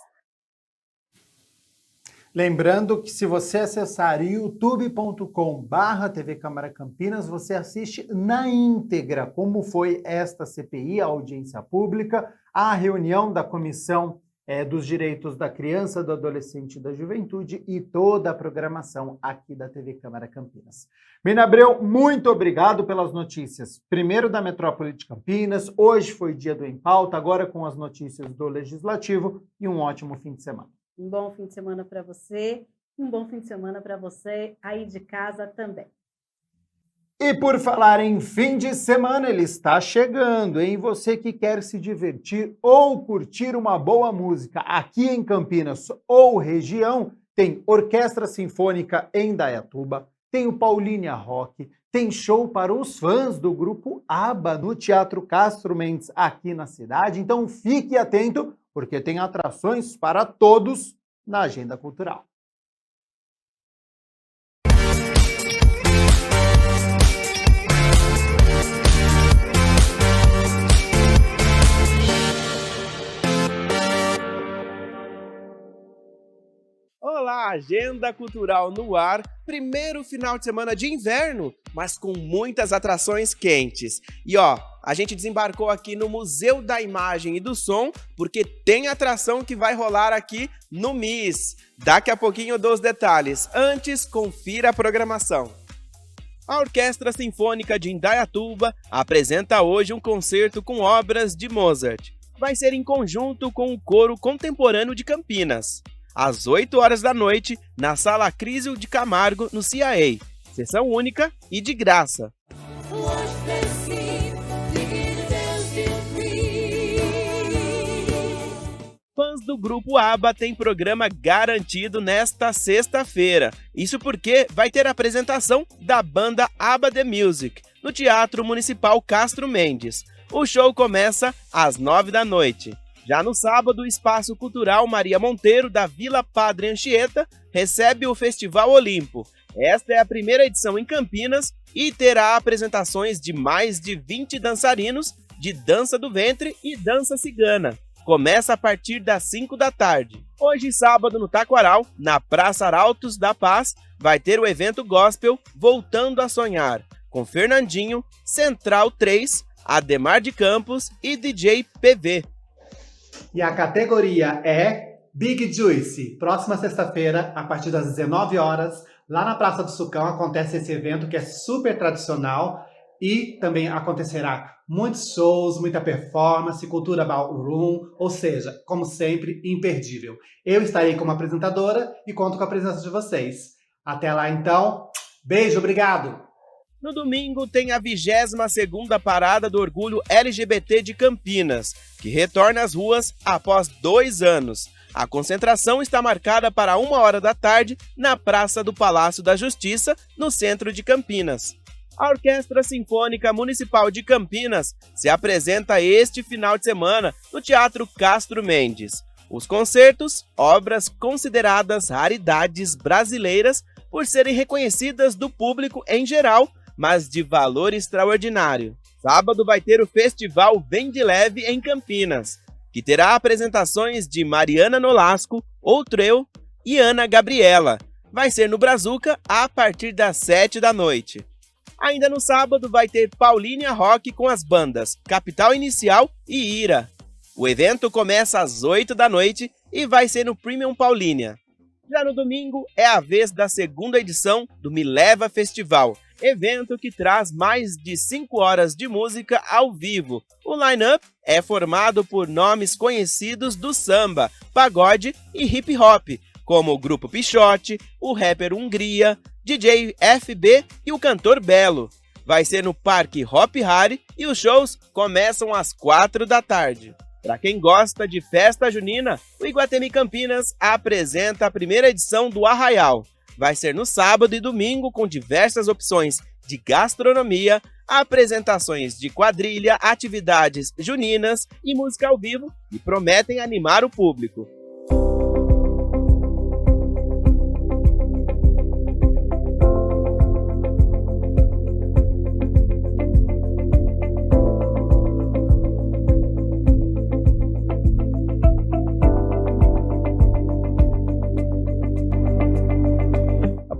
Lembrando que se você acessar youtube.com/TV Câmara Campinas, você assiste na íntegra como foi esta CPI, a audiência pública, a reunião da Comissão dos direitos da criança, do adolescente e da juventude e toda a programação aqui da TV Câmara Campinas. Mina Abreu, muito obrigado pelas notícias. Primeiro da Metrópole de Campinas, hoje foi dia do Em Pauta, agora com as notícias do Legislativo e um ótimo fim de semana. Um bom fim de semana para você, um bom fim de semana para você aí de casa também. E por falar em fim de semana, ele está chegando, hein? Você que quer se divertir ou curtir uma boa música aqui em Campinas ou região, tem Orquestra Sinfônica em Indaiatuba, tem o Paulínia Rock, tem show para os fãs do grupo ABBA no Teatro Castro Mendes aqui na cidade. Então fique atento, porque tem atrações para todos na agenda cultural. Olá, Agenda Cultural no ar, primeiro final de semana de inverno, mas com muitas atrações quentes. E a gente desembarcou aqui no Museu da Imagem e do Som, porque tem atração que vai rolar aqui no MIS. Daqui a pouquinho eu dou os detalhes. Antes, confira a programação. A Orquestra Sinfônica de Indaiatuba apresenta hoje um concerto com obras de Mozart. Vai ser em conjunto com o Coro Contemporâneo de Campinas. Às 8 horas da noite, na Sala Crísio de Camargo, no CIA. Sessão única e de graça. Fãs do grupo ABBA têm programa garantido nesta sexta-feira. Isso porque vai ter apresentação da banda ABBA The Music, no Teatro Municipal Castro Mendes. O show começa às 9 da noite. Já no sábado, o Espaço Cultural Maria Monteiro, da Vila Padre Anchieta, recebe o Festival Olimpo. Esta é a primeira edição em Campinas e terá apresentações de mais de 20 dançarinos de dança do ventre e dança cigana. Começa a partir das 5 da tarde. Hoje, sábado, no Taquaral, na Praça Arautos da Paz, vai ter o evento gospel Voltando a Sonhar, com Fernandinho, Central 3, Ademar de Campos e DJ PV. E a categoria é Big Juice. Próxima sexta-feira, a partir das 19 horas, lá na Praça do Sucão, acontece esse evento que é super tradicional e também acontecerá muitos shows, muita performance, cultura ballroom, ou seja, como sempre, imperdível. Eu estarei como apresentadora e conto com a presença de vocês. Até lá então, beijo, obrigado! No domingo tem a 22ª Parada do Orgulho LGBT de Campinas, que retorna às ruas após 2 anos. A concentração está marcada para 1 hora da tarde na Praça do Palácio da Justiça, no centro de Campinas. A Orquestra Sinfônica Municipal de Campinas se apresenta este final de semana no Teatro Castro Mendes. Os concertos, obras consideradas raridades brasileiras por serem reconhecidas do público em geral, mas de valor extraordinário. Sábado vai ter o Festival Vem de Leve em Campinas, que terá apresentações de Mariana Nolasco, Outreu e Ana Gabriela. Vai ser no Brazuca a partir das 7 da noite. Ainda no sábado vai ter Paulínia Rock com as bandas Capital Inicial e Ira. O evento começa às 8 da noite e vai ser no Premium Paulínia. Já no domingo é a vez da 2ª edição do Me Leva Festival, evento que traz mais de 5 horas de música ao vivo. O line-up é formado por nomes conhecidos do samba, pagode e hip hop, como o Grupo Pichote, o rapper Hungria, DJ FB e o cantor Belo. Vai ser no Parque Hop Hari e os shows começam às 4 da tarde. Para quem gosta de festa junina, o Iguatemi Campinas apresenta a primeira edição do Arraial. Vai ser no sábado e domingo com diversas opções de gastronomia, apresentações de quadrilha, atividades juninas e música ao vivo que prometem animar o público.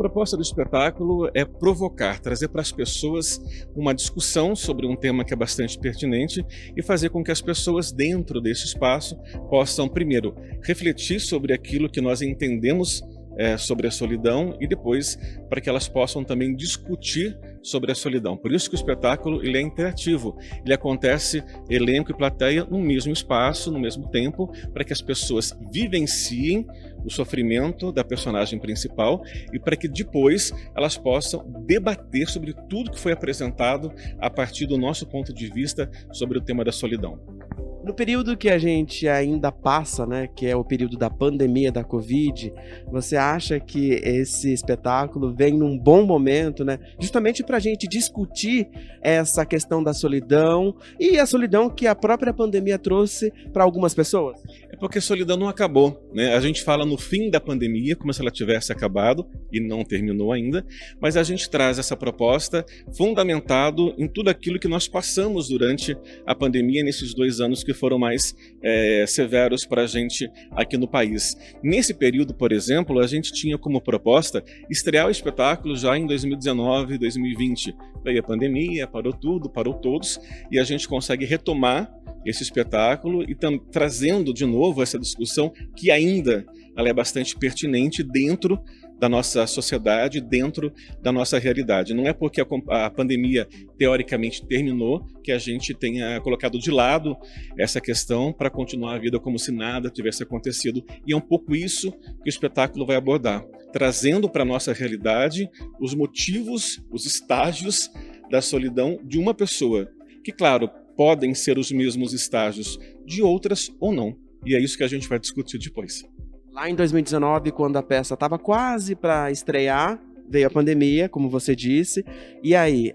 proposta do espetáculo é provocar, trazer para as pessoas uma discussão sobre um tema que é bastante pertinente e fazer com que as pessoas dentro desse espaço possam, primeiro, refletir sobre aquilo que nós entendemos sobre a solidão e depois para que elas possam também discutir sobre a solidão. Por isso que o espetáculo ele é interativo, ele acontece elenco e plateia no mesmo espaço, no mesmo tempo, para que as pessoas vivenciem o sofrimento da personagem principal e para que depois elas possam debater sobre tudo que foi apresentado a partir do nosso ponto de vista sobre o tema da solidão. No período que a gente ainda passa, né, que é o período da pandemia da Covid, você acha que esse espetáculo vem num bom momento, né, justamente para a gente discutir essa questão da solidão e a solidão que a própria pandemia trouxe para algumas pessoas? É porque a solidão não acabou, né? A gente fala no fim da pandemia, como se ela tivesse acabado e não terminou ainda, mas a gente traz essa proposta fundamentado em tudo aquilo que nós passamos durante a pandemia nesses 2 anos que foram mais severos para a gente aqui no país. Nesse período, por exemplo, a gente tinha como proposta estrear o espetáculo já em 2019 e 2020. Veio a pandemia, parou tudo, parou todos, e a gente consegue retomar esse espetáculo e trazendo de novo essa discussão que ainda ela é bastante pertinente dentro da nossa sociedade, dentro da nossa realidade. Não é porque a pandemia teoricamente terminou que a gente tenha colocado de lado essa questão para continuar a vida como se nada tivesse acontecido. E é um pouco isso que o espetáculo vai abordar, trazendo para a nossa realidade os motivos, os estágios da solidão de uma pessoa, que, claro, podem ser os mesmos estágios de outras ou não. E é isso que a gente vai discutir depois. Lá em 2019, quando a peça estava quase para estrear, veio a pandemia, como você disse, e aí,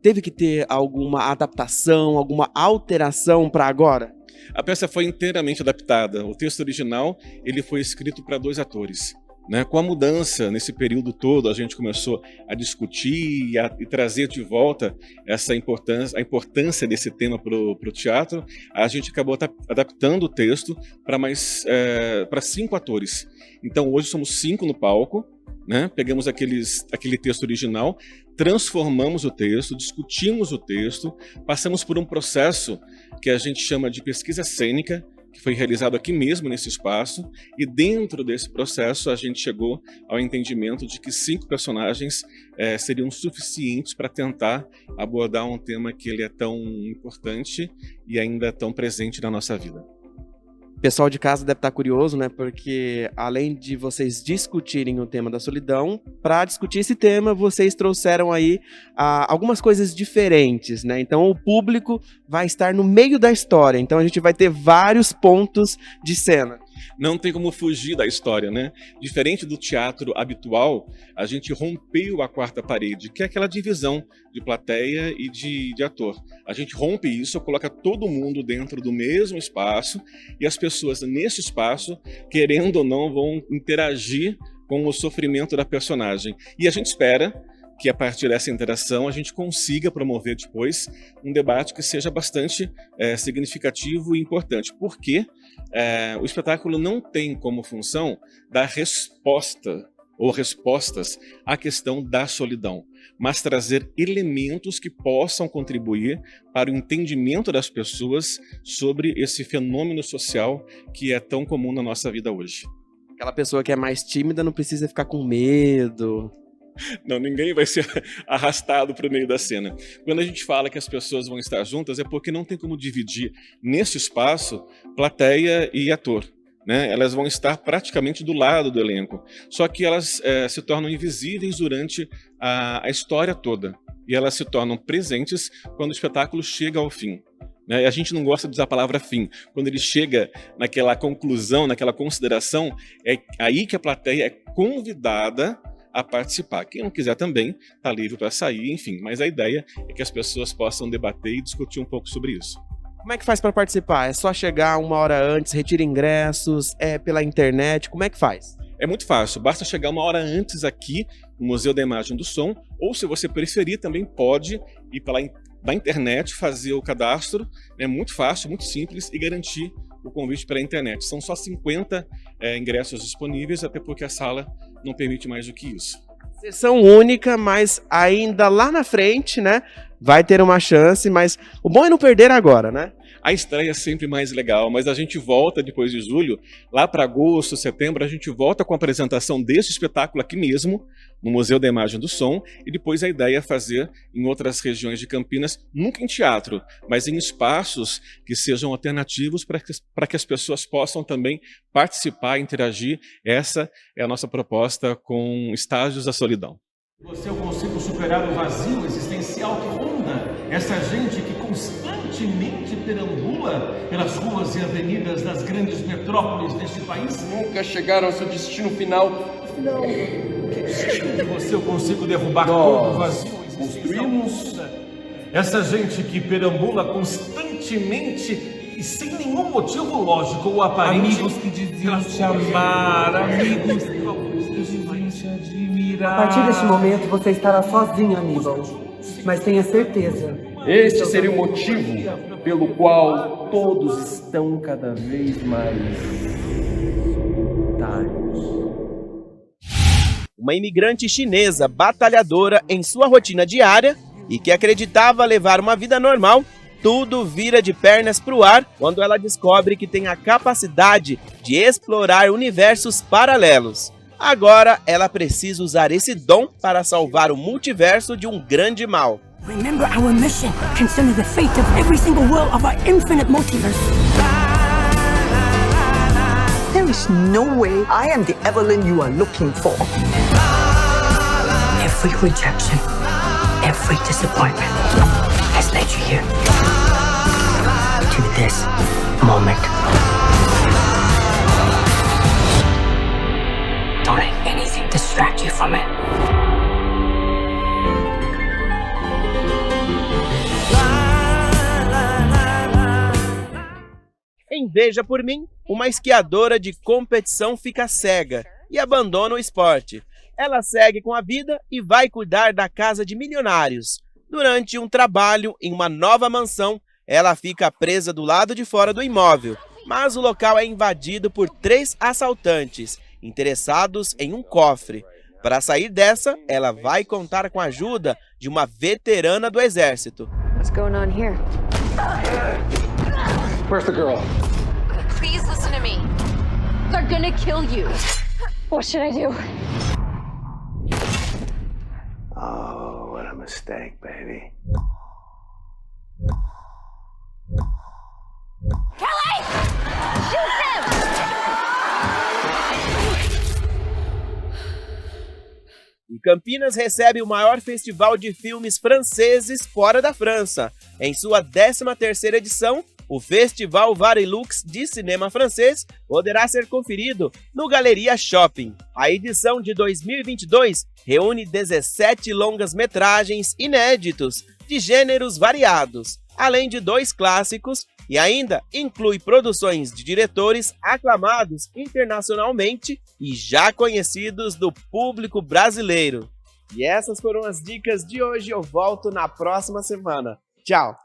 teve que ter alguma adaptação, alguma alteração para agora? A peça foi inteiramente adaptada. O texto original ele foi escrito para 2 atores. Né? Com a mudança, nesse período todo, a gente começou a discutir e trazer de volta a importância desse tema para o teatro. A gente acabou adaptando o texto para 5 atores. Então hoje somos 5 no palco, né? Pegamos aquele texto original, transformamos o texto, discutimos o texto, passamos por um processo que a gente chama de pesquisa cênica, que foi realizado aqui mesmo nesse espaço, e dentro desse processo a gente chegou ao entendimento de que 5 personagens seriam suficientes para tentar abordar um tema que ele é tão importante e ainda tão presente na nossa vida. O pessoal de casa deve estar curioso, né? Porque além de vocês discutirem o tema da solidão, para discutir esse tema, vocês trouxeram aí algumas coisas diferentes, né? Então o público vai estar no meio da história, então a gente vai ter vários pontos de cena. Não tem como fugir da história, né? Diferente do teatro habitual, a gente rompeu a 4ª parede, que é aquela divisão de plateia e de ator. A gente rompe isso, coloca todo mundo dentro do mesmo espaço e as pessoas nesse espaço, querendo ou não, vão interagir com o sofrimento da personagem. E a gente espera que a partir dessa interação a gente consiga promover depois um debate que seja bastante significativo e importante, porque o espetáculo não tem como função dar resposta ou respostas à questão da solidão, mas trazer elementos que possam contribuir para o entendimento das pessoas sobre esse fenômeno social que é tão comum na nossa vida hoje. Aquela pessoa que é mais tímida não precisa ficar com medo. Não, ninguém vai ser arrastado para o meio da cena. Quando a gente fala que as pessoas vão estar juntas, é porque não tem como dividir nesse espaço plateia e ator, né? Elas vão estar praticamente do lado do elenco, só que elas se tornam invisíveis durante a história toda, e elas se tornam presentes quando o espetáculo chega ao fim. A gente não gosta de usar a palavra fim. Quando ele chega naquela conclusão, naquela consideração, é aí que a plateia é convidada a participar. Quem não quiser também está livre para sair, enfim. Mas a ideia é que as pessoas possam debater e discutir um pouco sobre isso. Como é que faz para participar? É só chegar 1 hora antes, retira ingressos, é pela internet, como é que faz? É muito fácil, basta chegar 1 hora antes aqui no Museu da Imagem do Som, ou se você preferir também pode ir pela internet, fazer o cadastro, é muito fácil, muito simples, e garantir o convite pela internet. São só 50 ingressos disponíveis, até porque a sala não permite mais do que isso. Sessão única, mas ainda lá na frente, né? Vai ter uma chance, mas o bom é não perder agora, né? A estreia é sempre mais legal, mas a gente volta depois de julho, lá para agosto, setembro, a gente volta com a apresentação desse espetáculo aqui mesmo, no Museu da Imagem do Som, e depois a ideia é fazer em outras regiões de Campinas, nunca em teatro, mas em espaços que sejam alternativos para que as pessoas possam também participar, interagir. Essa é a nossa proposta com Estágios da Solidão. Você eu consigo superar o vazio existencial que ronda essa gente que constantemente perambula pelas ruas e avenidas das grandes metrópoles deste país? Nunca chegaram ao seu destino final. Afinal, que destino de você eu consigo derrubar todo o vazio existencial. Construímos essa gente que perambula constantemente e sem nenhum motivo lógico ou aparente. Amigos que diziam te amar, amigos que diziam te admirar. A partir deste momento você estará sozinho, Aníbal. Mas tenha certeza. Este seria o motivo pelo qual todos estão cada vez mais solitários. Uma imigrante chinesa batalhadora em sua rotina diária e que acreditava levar uma vida normal, tudo vira de pernas pro ar quando ela descobre que tem a capacidade de explorar universos paralelos. Agora ela precisa usar esse dom para salvar o multiverso de um grande mal. Remember our mission concerning the fate of every single world of our infinite multiverse. There is no way I am the Evelyn you are looking for. Every rejection, every disappointment has led you here. To this moment. Don't let anything distract you from it. Em Veja por Mim, uma esquiadora de competição fica cega e abandona o esporte. Ela segue com a vida e vai cuidar da casa de milionários. Durante um trabalho em uma nova mansão, ela fica presa do lado de fora do imóvel, mas o local é invadido por 3 assaltantes, interessados em um cofre. Para sair dessa, ela vai contar com a ajuda de uma veterana do exército. What's going on here? Where's the girl? Please listen to me. They're gonna kill you. What should I do? Oh, what a mistake, baby. Kelly! Shoot them! E Campinas recebe o maior festival de filmes franceses fora da França. Em sua 13ª edição, o Festival Varilux de Cinema Francês poderá ser conferido no Galeria Shopping. A edição de 2022 reúne 17 longas-metragens inéditos de gêneros variados, além de 2 clássicos, e ainda inclui produções de diretores aclamados internacionalmente e já conhecidos do público brasileiro. E essas foram as dicas de hoje. Eu volto na próxima semana. Tchau!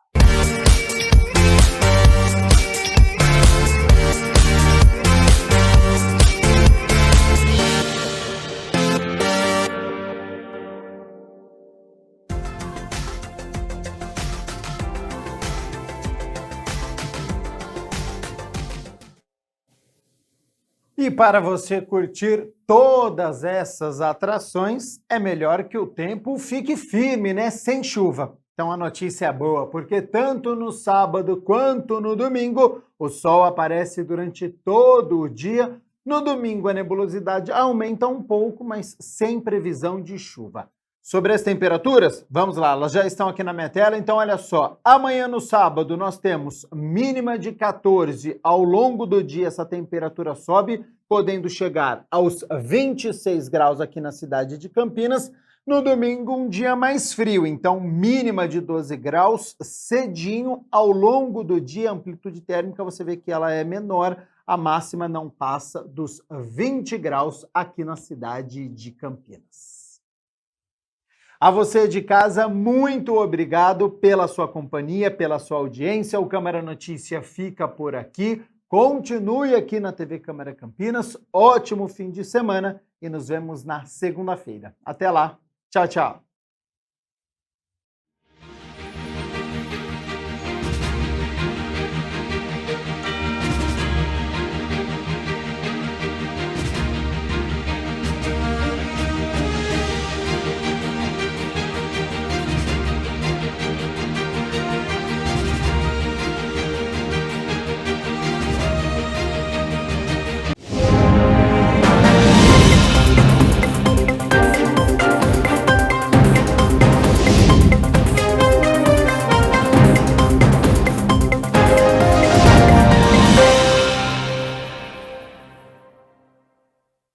E para você curtir todas essas atrações, é melhor que o tempo fique firme, né? Sem chuva. Então a notícia é boa, porque tanto no sábado quanto no domingo, o sol aparece durante todo o dia. No domingo a nebulosidade aumenta um pouco, mas sem previsão de chuva. Sobre as temperaturas, vamos lá, elas já estão aqui na minha tela, então olha só. Amanhã no sábado nós temos mínima de 14, ao longo do dia essa temperatura sobe, podendo chegar aos 26 graus aqui na cidade de Campinas. No domingo um dia mais frio, então mínima de 12 graus, cedinho, ao longo do dia a amplitude térmica você vê que ela é menor, a máxima não passa dos 20 graus aqui na cidade de Campinas. A você de casa, muito obrigado pela sua companhia, pela sua audiência. O Câmara Notícia fica por aqui. Continue aqui na TV Câmara Campinas. Ótimo fim de semana e nos vemos na segunda-feira. Até lá. Tchau, tchau.